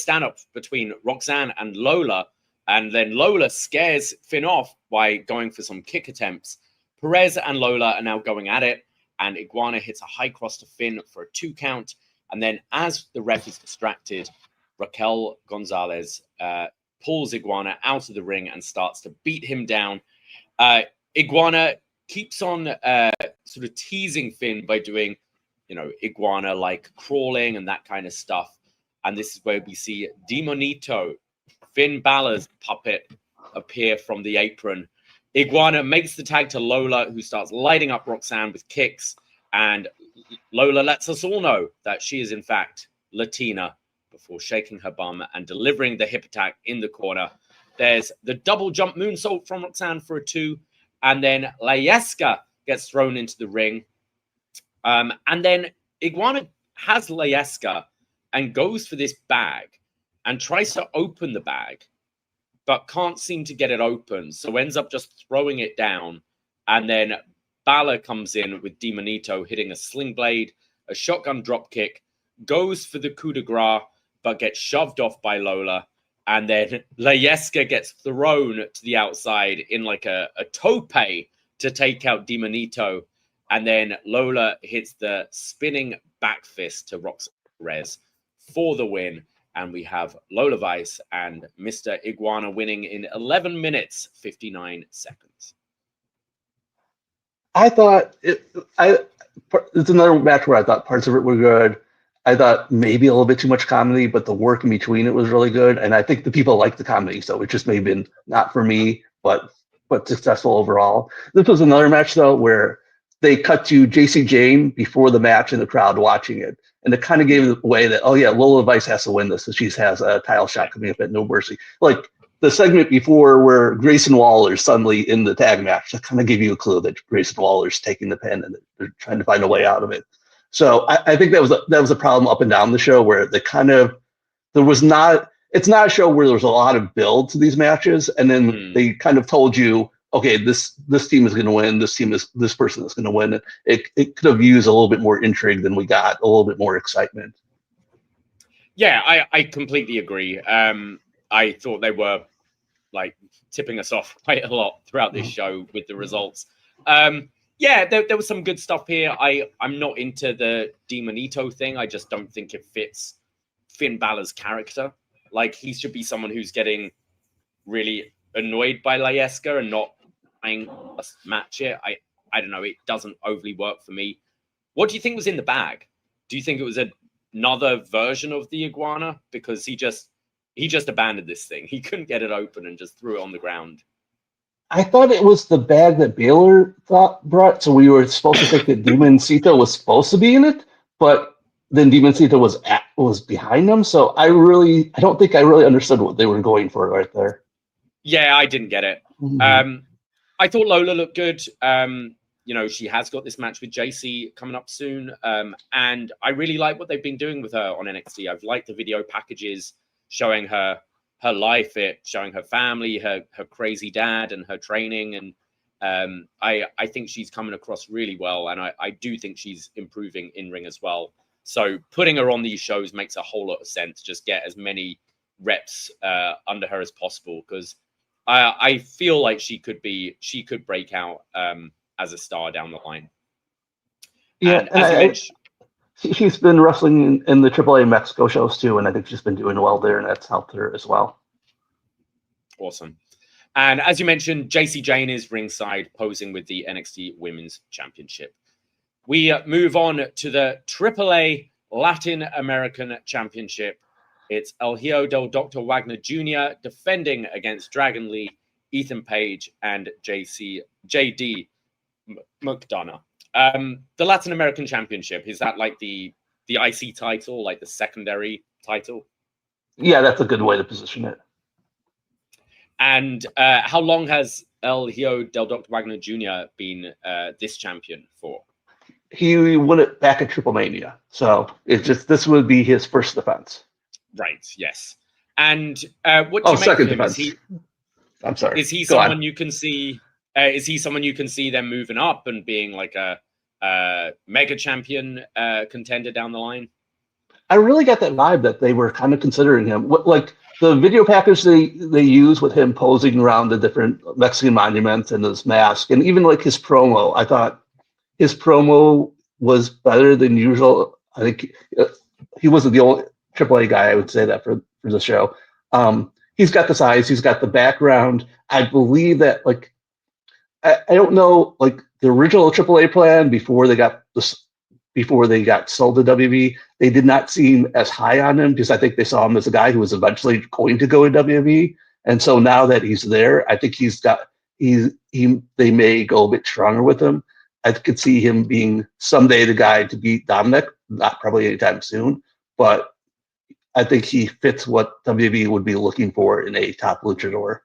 [SPEAKER 1] standoff between Roxanne and Lola, and then Lola scares Finn off by going for some kick attempts. Perez and Lola are now going at it, and Iguana hits a high cross to Finn for a 2 count. And then as the ref is distracted, Raquel Gonzalez pulls Iguana out of the ring and starts to beat him down. Iguana keeps on sort of teasing Finn by doing, Iguana like crawling and that kind of stuff. And this is where we see Demonito, Finn Balor's puppet, appear from the apron. Iguana makes the tag to Lola, who starts lighting up Roxanne with kicks. And Lola lets us all know that she is, in fact, Latina, before shaking her bum and delivering the hip attack in the corner. There's the double jump moonsault from Roxanne for a 2. And then Layesca gets thrown into the ring. And then Iguana has Layesca and goes for this bag and tries to open the bag, but can't seem to get it open. So ends up just throwing it down. And then Balor comes in with Demonito hitting a sling blade, a shotgun drop kick, goes for the coup de grace, but gets shoved off by Lola. And then Layesca gets thrown to the outside in like a tope to take out Demonito. And then Lola hits the spinning back fist to Roxanne Perez for the win. And we have Lola Vice and Mr. Iguana winning in 11 minutes, 59 seconds.
[SPEAKER 2] I thought it's another match where I thought parts of it were good. I thought maybe a little bit too much comedy, but the work in between it was really good. And I think the people liked the comedy, so it just may have been not for me, but successful overall. This was another match, though, where they cut to JC Jane before the match and the crowd watching it. And it kind of gave it away that, oh, yeah, Lola Vice has to win this. So she has a title shot coming up at No Mercy. Like the segment before where Grayson Waller's suddenly in the tag match, that kind of gave you a clue that Grayson Waller's taking the pin and they're trying to find a way out of it. So I think that was a problem up and down the show where it's not a show where there's a lot of build to these matches, and then they kind of told you, okay, this team is going to win, this person is going to win. It could have used a little bit more intrigue than we got, a little bit more excitement.
[SPEAKER 1] Yeah, I completely agree. I thought they were like tipping us off quite a lot throughout this show with the results. Yeah, there was some good stuff here. I'm not into the Demonito thing. I just don't think it fits Finn Balor's character. Like, he should be someone who's getting really annoyed by Layesca and not trying to match it. I don't know. It doesn't overly work for me. What do you think was in the bag? Do you think it was another version of the Iguana? Because he just abandoned this thing. He couldn't get it open and just threw it on the ground.
[SPEAKER 2] I thought it was the bag that Balor brought, so we were supposed to think that Demoncito was supposed to be in it, but then Demoncito was behind them. So I don't think I really understood what they were going for right there.
[SPEAKER 1] Yeah, I didn't get it.
[SPEAKER 2] Mm-hmm.
[SPEAKER 1] I thought Lola looked good. She has got this match with JC coming up soon, and I really like what they've been doing with her on NXT. I've liked the video packages showing her life, showing her family, her crazy dad, and her training. And I think she's coming across really well. And I do think she's improving in ring as well. So putting her on these shows makes a whole lot of sense. Just get as many reps under her as possible, because I feel like she could break out as a star down the line.
[SPEAKER 2] Yeah,
[SPEAKER 1] and as you mentioned,
[SPEAKER 2] she's been wrestling in the AAA Mexico shows too, and I think she's been doing well there, and that's helped her as well.
[SPEAKER 1] Awesome. And as you mentioned, JC Jane is ringside posing with the NXT Women's Championship. We move on to the AAA Latin American Championship. It's El Hijo del Dr. Wagner Jr. defending against Dragon Lee, Ethan Page, and JD McDonagh. The Latin American Championship, is that like the IC title, like the secondary title?
[SPEAKER 2] Yeah, that's a good way to position it.
[SPEAKER 1] And how long has El Hijo del Dr. Wagner Jr. been this champion for?
[SPEAKER 2] He won it back at Triple Mania, so this would be his first defense.
[SPEAKER 1] Right. Yes. And what do you make
[SPEAKER 2] second
[SPEAKER 1] of him?
[SPEAKER 2] defense. I'm sorry.
[SPEAKER 1] Is he someone you can see? Is he someone you can see them moving up and being like a mega champion contender down the line?
[SPEAKER 2] I really got that vibe that they were kind of considering him. Like the video package they use with him posing around the different Mexican monuments and his mask, and even like his promo. I thought his promo was better than usual. I think he wasn't the only AAA guy. I would say that for the show. He's got the size. He's got the background. I believe that like I don't know like the original AAA plan before they got sold to WWE, they did not seem as high on him because I think they saw him as a guy who was eventually going to go to WWE. And so now that he's there, I think they may go a bit stronger with him. I could see him being someday the guy to beat Dominik, not probably anytime soon, but I think he fits what WWE would be looking for in a top luchador.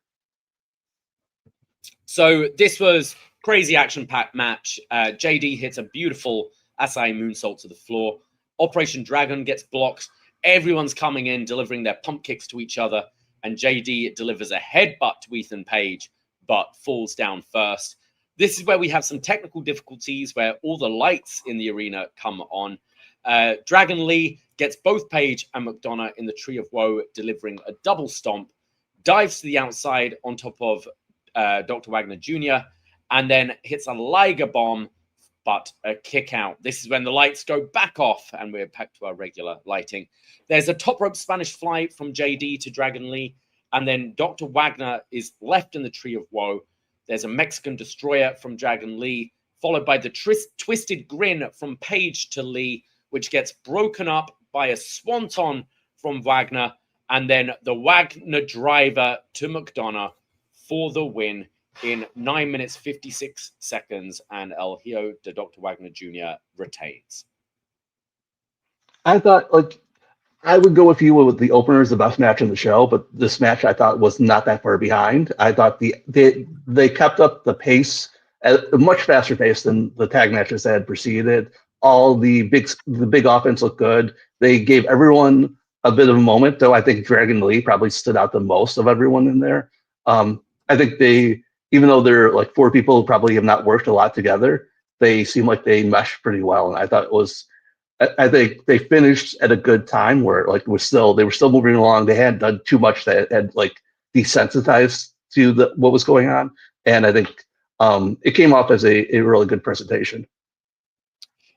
[SPEAKER 1] So this was crazy action-packed match. JD hits a beautiful Asai moonsault to the floor. Operation Dragon gets blocked. Everyone's coming in, delivering their pump kicks to each other. And JD delivers a headbutt to Ethan Page, but falls down first. This is where we have some technical difficulties where all the lights in the arena come on. Dragon Lee gets both Page and McDonagh in the Tree of Woe, delivering a double stomp, dives to the outside on top of Dr. Wagner Jr., and then hits a Liger bomb, but a kick out. This is when the lights go back off and we're back to our regular lighting. There's a top rope Spanish fly from JD to Dragon Lee, and then Dr. Wagner is left in the Tree of Woe. There's a Mexican destroyer from Dragon Lee, followed by the twisted grin from Page to Lee, which gets broken up by a swanton from Wagner, and then the Wagner driver to McDonagh for the win in 9 minutes 56 seconds, and El Hijo de Dr. Wagner Jr. retains.
[SPEAKER 2] I thought like I would go with you with the opener is the best match in the show, but this match I thought was not that far behind. I thought they kept up the pace at a much faster pace than the tag matches that had preceded. All the big offense looked good. They gave everyone a bit of a moment, though I think Dragon Lee probably stood out the most of everyone in there. I think even though they're like four people who probably have not worked a lot together, they seem like they meshed pretty well. And I thought I think they finished at a good time where like they were still moving along. They hadn't done too much that had like desensitized to what was going on. And I think it came off as a really good presentation.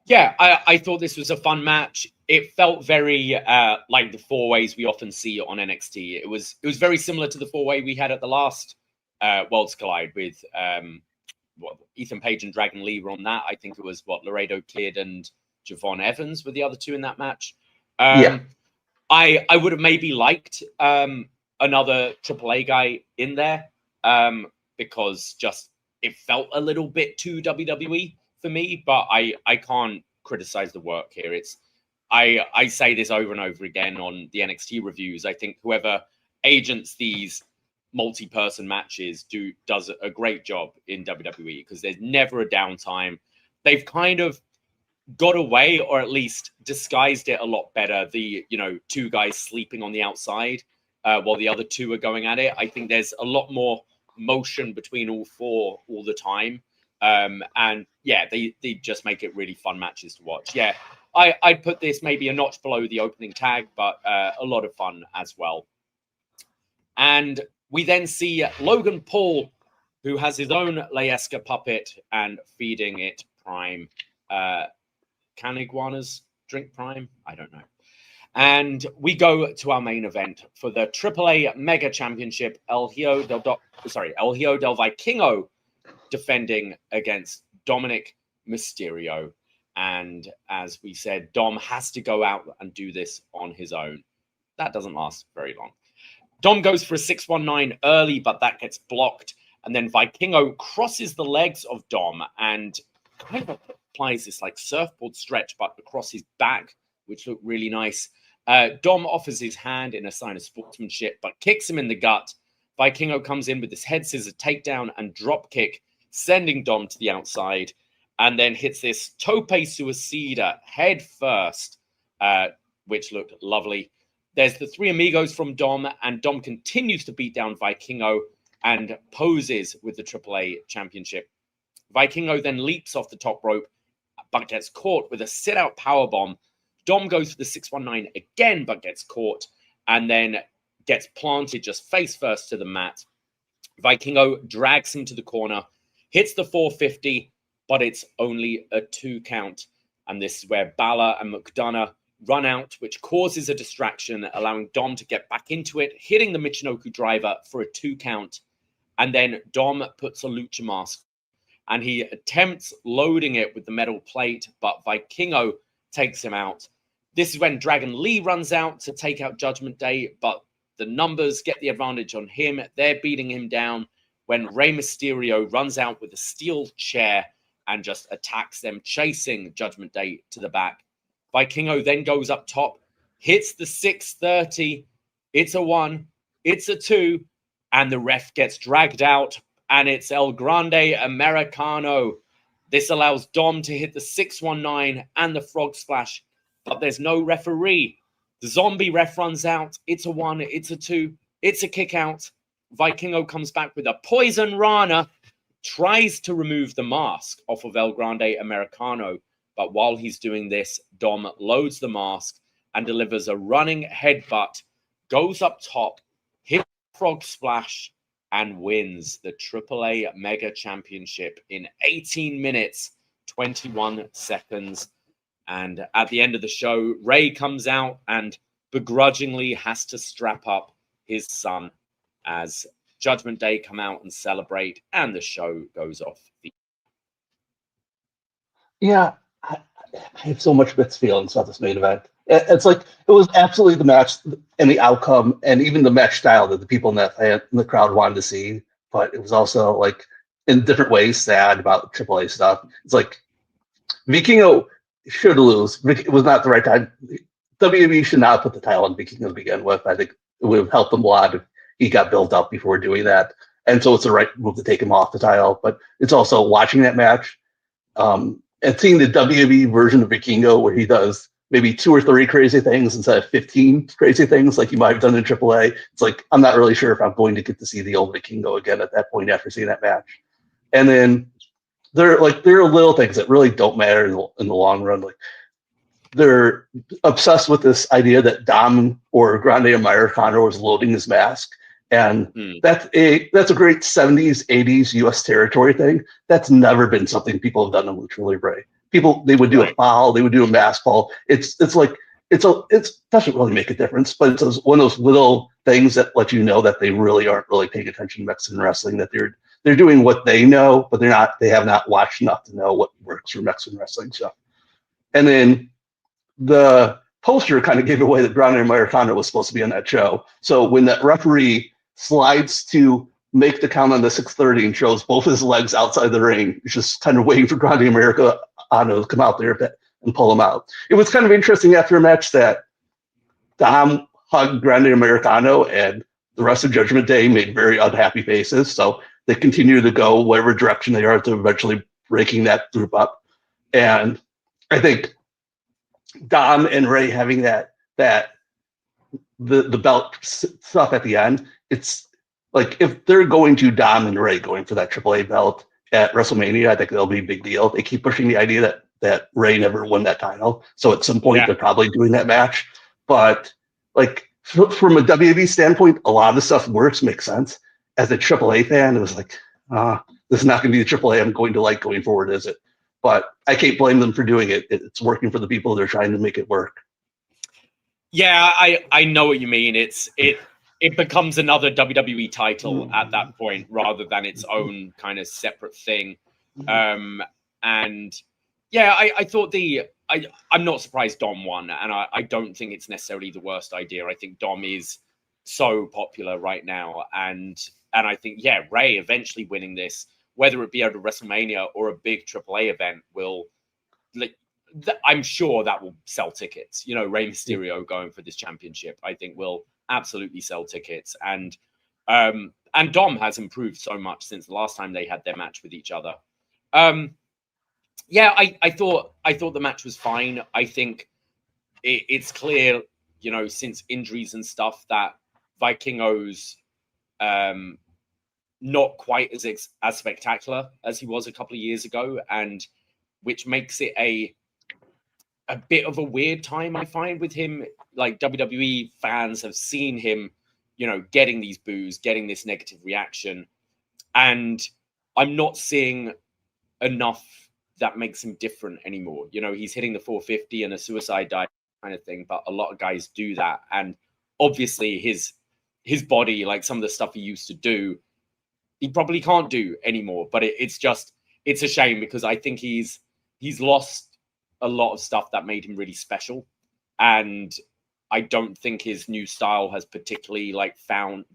[SPEAKER 1] Yeah, I thought this was a fun match. It felt very like the four-ways we often see on NXT. It was very similar to the four-way we had at the last Worlds Collide with Ethan Page and Dragon Lee were on that. I think it was Laredo Kid and Javon Evans were the other two in that match.
[SPEAKER 2] Yeah.
[SPEAKER 1] I would have maybe liked another AAA guy in there because just it felt a little bit too WWE for me, but I can't criticize the work here. I say this over and over again on the NXT reviews. I think whoever agents these multi-person matches does a great job in WWE because there's never a downtime. They've kind of got away, or at least disguised it a lot better. The two guys sleeping on the outside while the other two are going at it. I think there's a lot more motion between all four all the time. And yeah, they just make it really fun matches to watch. Yeah, I'd put this maybe a notch below the opening tag, but a lot of fun as well. And we then see Logan Paul, who has his own Laesca puppet and feeding it Prime. Can iguanas drink Prime? I don't know. And we go to our main event for the AAA Mega Championship. El Hijo del Vikingo defending against Dominik Mysterio. And as we said, Dom has to go out and do this on his own. That doesn't last very long. Dom goes for a 619 early, but that gets blocked. And then Vikingo crosses the legs of Dom. And kind of applies this like surfboard stretch, but across his back, which looked really nice. Dom offers his hand in a sign of sportsmanship, but kicks him in the gut. Vikingo comes in with this head scissor takedown and drop kick, sending Dom to the outside, and then hits this tope suicida head first, which looked lovely. There's the three amigos from Dom, and Dom continues to beat down Vikingo and poses with the AAA championship. Vikingo then leaps off the top rope, but gets caught with a sit-out powerbomb. Dom goes for the 619 again, but gets caught, and then gets planted just face first to the mat. Vikingo drags him to the corner, hits the 450, but it's only a 2 count. And this is where Balor and McDonagh run out, which causes a distraction, allowing Dom to get back into it, hitting the Michinoku driver for a 2 count. And then Dom puts a lucha mask, and he attempts loading it with the metal plate, but Vikingo takes him out. This is when Dragon Lee runs out to take out Judgment Day, but the numbers get the advantage on him. They're beating him down when Rey Mysterio runs out with a steel chair and just attacks them, chasing Judgment Day to the back. Vikingo then goes up top, hits the 630. It's a 1, it's a 2, and the ref gets dragged out, and it's El Grande Americano. This allows Dom to hit the 619 and the frog splash, but there's no referee. The zombie ref runs out. It's a 1, it's a 2, it's a kick out. Vikingo comes back with a Poisonrana, tries to remove the mask off of El Grande Americano, but while he's doing this, Dom loads the mask and delivers a running headbutt, goes up top, hits frog splash, and wins the AAA Mega Championship in 18 minutes, 21 seconds. And at the end of the show, Rey comes out and begrudgingly has to strap up his son as Judgment Day come out and celebrate, and the show goes off.
[SPEAKER 2] Yeah, I have so much mixed feelings about this main event. It's like it was absolutely the match and the outcome, and even the match style that the people in the crowd wanted to see. But it was also like in different ways sad about AAA stuff. It's like Vikingo should lose. It was not the right time. WWE should not put the title on Vikingo to begin with. I think it would have helped him a lot if he got built up before doing that. And so it's the right move to take him off the title. But it's also watching that match and seeing the WWE version of Vikingo where he does maybe 2 or 3 crazy things instead of 15 crazy things like you might have done in AAA. It's like, I'm not really sure if I'm going to get to see the old Vikingo again at that point after seeing that match. And then there are little things that really don't matter in the long run. Like they're obsessed with this idea that Dom or Grande Americano was loading his mask. And that's a great 70s, 80s US territory thing. That's never been something people have done in Lucha Libre. They would do a foul, they would do a mask fall. It doesn't really make a difference, but it's one of those little things that let you know that they really aren't really paying attention to Mexican wrestling, that they're doing what they know, but they have not watched enough to know what works for Mexican wrestling stuff. And then the poster kind of gave away that Grande Americano was supposed to be on that show. So when that referee slides to make the count on the 630 and shows both his legs outside the ring, he's just kind of waiting for Grande Americano to come out there and pull him out. It was kind of interesting after a match that Dom hugged Grande Americano and the rest of Judgment Day made very unhappy faces. So they continue to go whatever direction they are to eventually breaking that group up. And I think Dom and Rey having the belt stuff at the end, it's like if they're going to Dom and Rey going for that AAA belt at WrestleMania, I think that'll be a big deal. They keep pushing the idea that Rey never won that title. So at some point they're probably doing that match. But like from a WWE standpoint, a lot of the stuff makes sense. As a AAA fan, it was like, this is not going to be the AAA I'm going to like going forward, is it? But I can't blame them for doing it. It's working for the people they're trying to make it work.
[SPEAKER 1] Yeah, I know what you mean. It becomes another WWE title at that point rather than its own kind of separate thing. And yeah, I thought I'm not surprised Dom won, and I don't think it's necessarily the worst idea. I think Dom is so popular right now, and I think Rey eventually winning this whether it be at a WrestleMania or a big AAA event, will, like, I'm sure that will sell tickets. You know, Rey Mysterio going for this championship, I think will absolutely sell tickets. And Dom has improved so much since the last time they had their match with each other. Yeah, I thought the match was fine. I think it's clear, you know, since injuries and stuff, that Vikingo's not quite as spectacular as he was a couple of years ago, and which makes it a bit of a weird time, I find, with him. Like, WWE fans have seen him, you know, getting these boos, getting this negative reaction, and I'm not seeing enough that makes him different anymore. You know, he's hitting the 450 and a suicide dive kind of thing, but a lot of guys do that, and obviously his body, like some of the stuff he used to do, he probably can't do anymore. But it's a shame, because I think he's lost a lot of stuff that made him really special, and I don't think his new style has particularly like found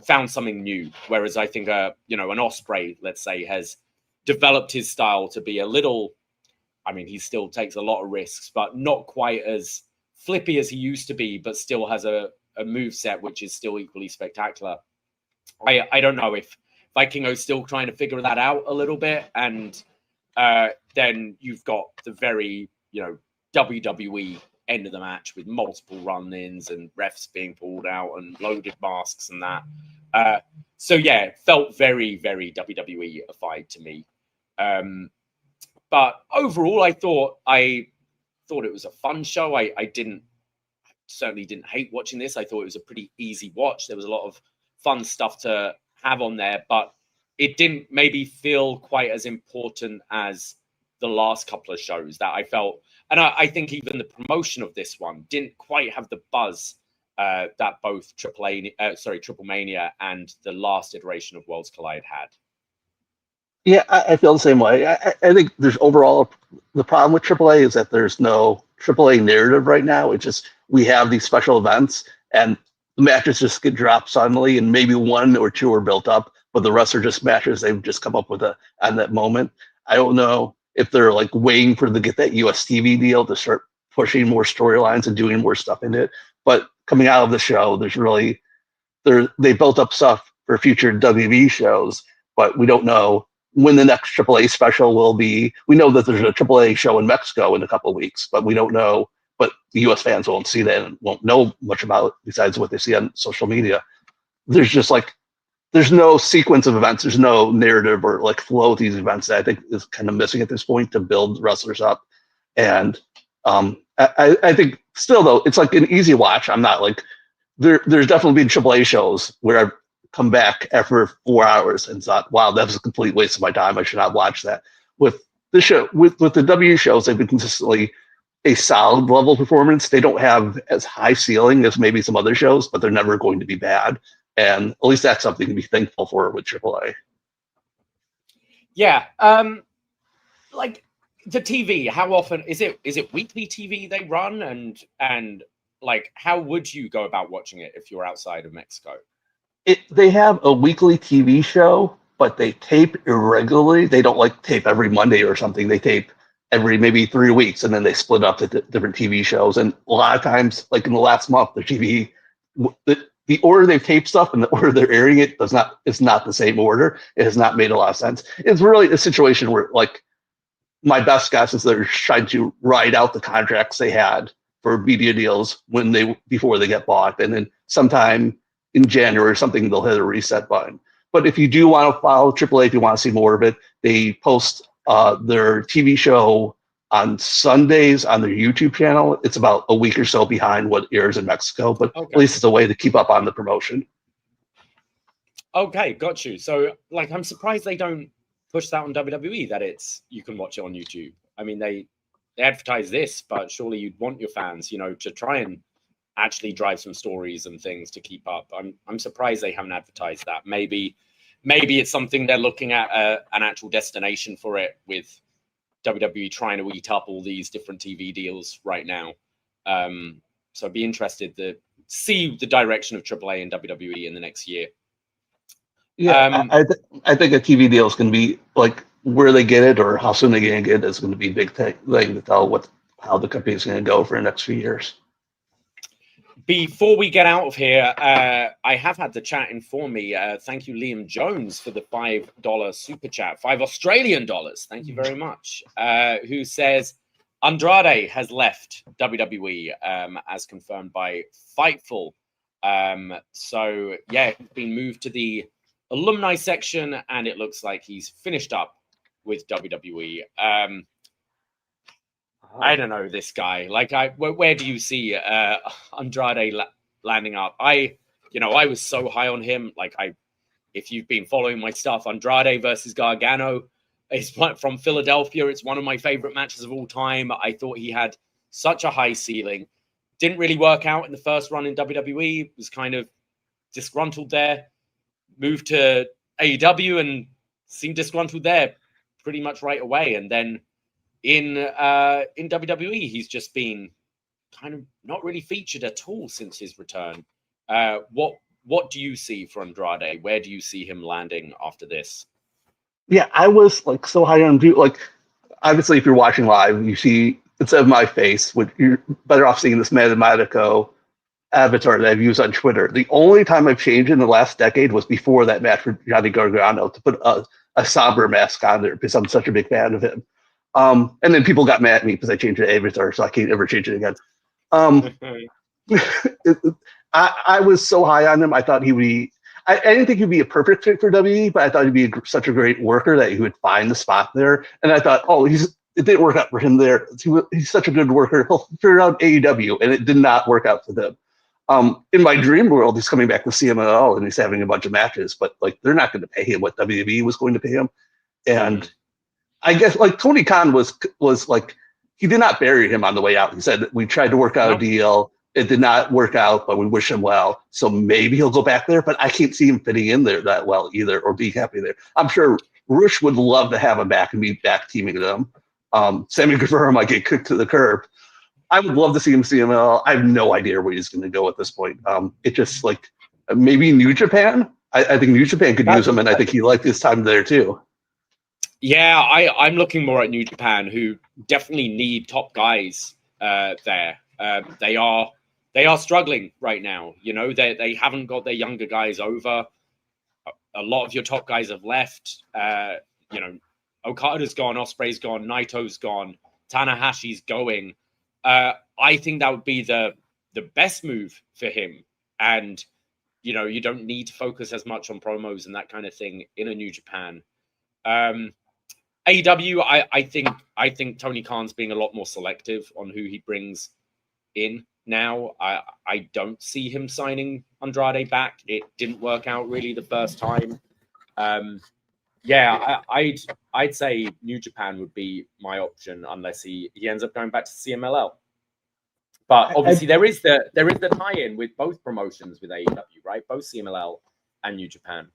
[SPEAKER 1] something new. Whereas I think you know, an Ospreay, let's say, has developed his style to be a little, I mean, he still takes a lot of risks, but not quite as flippy as he used to be, but still has a move set which is still equally spectacular. I don't know if Vikingo's still trying to figure that out a little bit, and then you've got the very, you know, WWE end of the match with multiple run-ins and refs being pulled out and loaded masks and that. So yeah, it felt very, very WWE-ified to me. But overall, I thought it was a fun show. I certainly didn't hate watching this. I thought it was a pretty easy watch. There was a lot of fun stuff to have on there, but it didn't maybe feel quite as important as the last couple of shows that I felt. And I think even the promotion of this one didn't quite have the buzz that both Triple Mania and the last iteration of Worlds Collide had.
[SPEAKER 2] Yeah, I feel the same way. I think there's overall, the problem with AAA is that there's no AAA narrative right now. It's just, we have these special events and the matches just get dropped suddenly, and maybe one or two are built up, but the rest are just matches they've just come up with on that moment. I don't know if they're like waiting to get that US TV deal to start pushing more storylines and doing more stuff in it. But coming out of the show, they built up stuff for future WB shows, but we don't know when the next AAA special will be. We know that there's a AAA show in Mexico in a couple of weeks, but we don't know. But the US fans won't see that and won't know much about it besides what they see on social media. There's no sequence of events. There's no narrative or like flow of these events that I think is kind of missing at this point to build wrestlers up. And I think still, though, it's like an easy watch. I'm not like, there's definitely been AAA shows where I've come back after 4 hours and thought, wow, that was a complete waste of my time. I should not watch that. With the show, with the W shows, they've been consistently a solid level performance. They don't have as high ceiling as maybe some other shows, but they're never going to be bad. And at least that's something to be thankful for with AAA.
[SPEAKER 1] Yeah. Like the TV, how often is it weekly TV they run? And like, how would you go about watching it if you're outside of Mexico?
[SPEAKER 2] They have a weekly TV show, but they tape irregularly. They don't like tape every Monday or something. They tape every maybe 3 weeks, and then they split up the different TV shows. And a lot of times, like in the last month, the TV, the order they've taped stuff and the order they're airing it it's not the same order. It has not made a lot of sense. It's really a situation where, like, my best guess is they're trying to ride out the contracts they had for media deals before they get bought, and then sometime in January or something, they'll hit a reset button. But if you do want to follow AAA, if you want to see more of it, they post their TV show on Sundays on their YouTube channel. It's about a week or so behind what airs in Mexico, but okay. At least it's a way to keep up on the promotion.
[SPEAKER 1] Okay, got you. So, like, I'm surprised they don't push that on WWE, that you can watch it on YouTube. I mean, they advertise this, but surely you'd want your fans, you know, to try and actually drive some stories and things to keep up. I'm surprised they haven't advertised that. Maybe it's something they're looking at an actual destination for it, with WWE trying to eat up all these different TV deals right now. So I'd be interested to see the direction of AAA and WWE in the next year.
[SPEAKER 2] Yeah, I think a TV deal is going to be like where they get it or how soon they get it is going to be a big thing to tell how the company is going to go for the next few years.
[SPEAKER 1] Before we get out of here, I have had the chat inform me. Thank you, Liam Jones, for the $5 super chat, $5 Australian dollars. Thank you very much. Who says Andrade has left WWE as confirmed by Fightful. So yeah, he's been moved to the alumni section, and it looks like he's finished up with WWE. I don't know this guy. Like, where do you see Andrade landing up? I was so high on him. Like, if you've been following my stuff, Andrade versus Gargano is from Philadelphia. It's one of my favorite matches of all time. I thought he had such a high ceiling. Didn't really work out in the first run in WWE. Was kind of disgruntled there. Moved to AEW and seemed disgruntled there pretty much right away. And then in WWE, he's just been kind of not really featured at all since his return. What do you see for Andrade? Where do you see him landing after this?
[SPEAKER 2] Yeah, I was like so high on him. Like, obviously, if you're watching live, you see instead of my face, you're better off seeing this Mathematico avatar that I've used on Twitter. The only time I've changed in the last decade was before that match for Johnny Gargano to put a somber mask on there because I'm such a big fan of him. And then people got mad at me because I changed the avatar, so I can't ever change it again. I was so high on him. I thought he would be. I didn't think he'd be a perfect fit for WWE, but I thought he'd be such a great worker that he would find the spot there. And I thought, it didn't work out for him there. He's such a good worker. He'll figure out AEW, and it did not work out for them. In my dream world, he's coming back to CMLL and he's having a bunch of matches, but like they're not going to pay him what WWE was going to pay him. And I guess like Tony Khan was like, he did not bury him on the way out. He said, we tried to work out a deal. It did not work out, but we wish him well. So maybe he'll go back there, but I can't see him fitting in there that well either or be happy there. I'm sure Rush would love to have him back and be back teaming with them. Sammy Guevara might get kicked to the curb. I would love to see him CML. I have no idea where he's going to go at this point. It just like maybe New Japan. I think New Japan could use him, and I think he liked his time there too. Yeah,
[SPEAKER 1] I'm looking more at New Japan, who definitely need top guys there. They are struggling right now. You know, they haven't got their younger guys over. A lot of your top guys have left. Okada's gone, Ospreay's gone, Naito's gone, Tanahashi's going. I think that would be the best move for him. And, you don't need to focus as much on promos and that kind of thing in a New Japan. AEW, I think Tony Khan's being a lot more selective on who he brings in now. I don't see him signing Andrade back. It didn't work out really the first time. I'd say New Japan would be my option unless he ends up going back to CMLL. But obviously there is the tie-in with both promotions with AEW, right? Both CMLL and New Japan.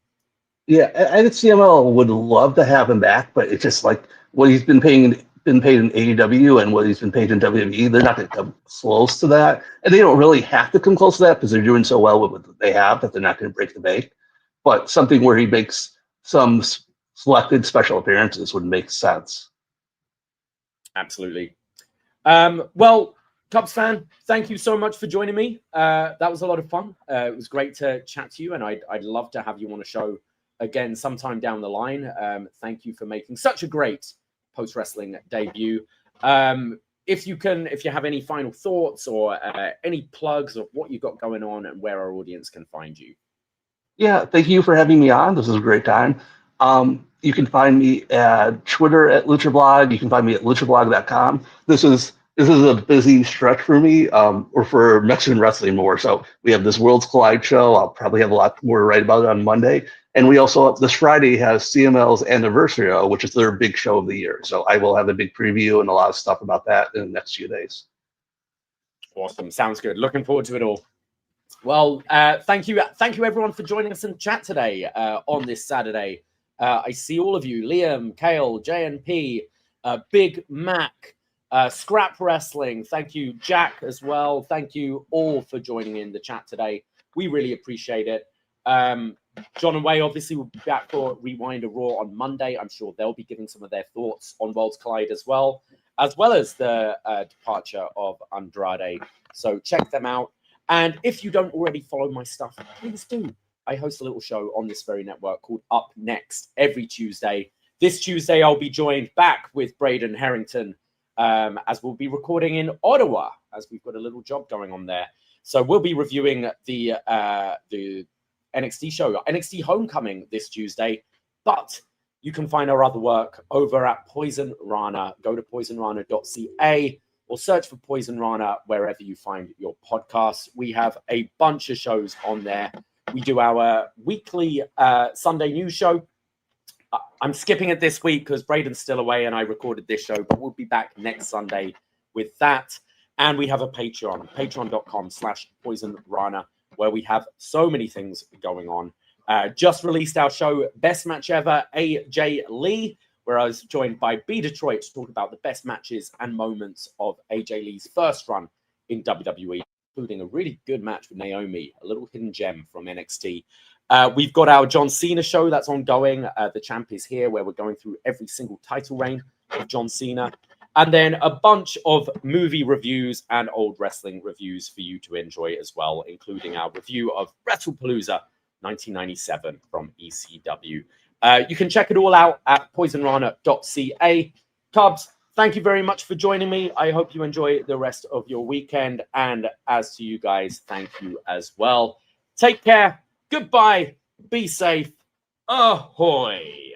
[SPEAKER 2] Yeah, I think CMLL would love to have him back, but it's just like what he's been paid in AEW and what he's been paid in WWE. They're not going to come close to that, and they don't really have to come close to that because they're doing so well with what they have that they're not going to break the bank. But something where he makes some selected special appearances would make sense.
[SPEAKER 1] Absolutely. Well, Cubs fan, thank you so much for joining me. That was a lot of fun. It was great to chat to you, and I'd love to have you on a show again sometime down the line. Thank you for making such a great post-wrestling debut. If you have any final thoughts or any plugs of what you've got going on and where our audience can find you.
[SPEAKER 2] Yeah, thank you for having me on. This was a great time. You can find me at Twitter at LuchaBlog. You can find me at luchablog.com. This is a busy stretch for me, or for Mexican wrestling more. So we have this Worlds Collide show. I'll probably have a lot more to write about it on Monday. And we also, this Friday, has CML's Anniversary, which is their big show of the year. So I will have a big preview and a lot of stuff about that in the next few days.
[SPEAKER 1] Awesome. Sounds good. Looking forward to it all. Well, thank you everyone for joining us in the chat today on this Saturday. I see all of you, Liam, Kale, JNP, Big Mac, Scrap Wrestling. Thank you, Jack, as well. Thank you all for joining in the chat today. We really appreciate it. John and Way obviously will be back for Rewind a Raw on Monday. I'm sure they'll be giving some of their thoughts on Worlds Collide as well as the departure of Andrade. So check them out. And if you don't already follow my stuff, please do. I host a little show on this very network called Up Next every Tuesday. This Tuesday, I'll be joined back with Braden Harrington as we'll be recording in Ottawa, as we've got a little job going on there. So we'll be reviewing the NXT show, NXT Homecoming this Tuesday. But you can find our other work over at Poison Rana. Go to Poisonrana.ca or search for Poison Rana wherever you find your podcasts. We have a bunch of shows on there. We do our weekly Sunday news show. I'm skipping it this week because Braden's still away and I recorded this show, but we'll be back next Sunday with that. And we have a Patreon, patreon.com/PoisonRana, where we have so many things going on. Just released our show, Best Match Ever, AJ Lee, where I was joined by B Detroit to talk about the best matches and moments of AJ Lee's first run in WWE, including a really good match with Naomi, a little hidden gem from NXT. We've got our John Cena show that's ongoing. The Champ is Here, where we're going through every single title reign of John Cena. And then a bunch of movie reviews and old wrestling reviews for you to enjoy as well, including our review of WrestlePalooza 1997 from ECW. You can check it all out at Poisonrana.ca. Cubs, thank you very much for joining me. I hope you enjoy the rest of your weekend. And as to you guys, thank you as well. Take care. Goodbye. Be safe. Ahoy.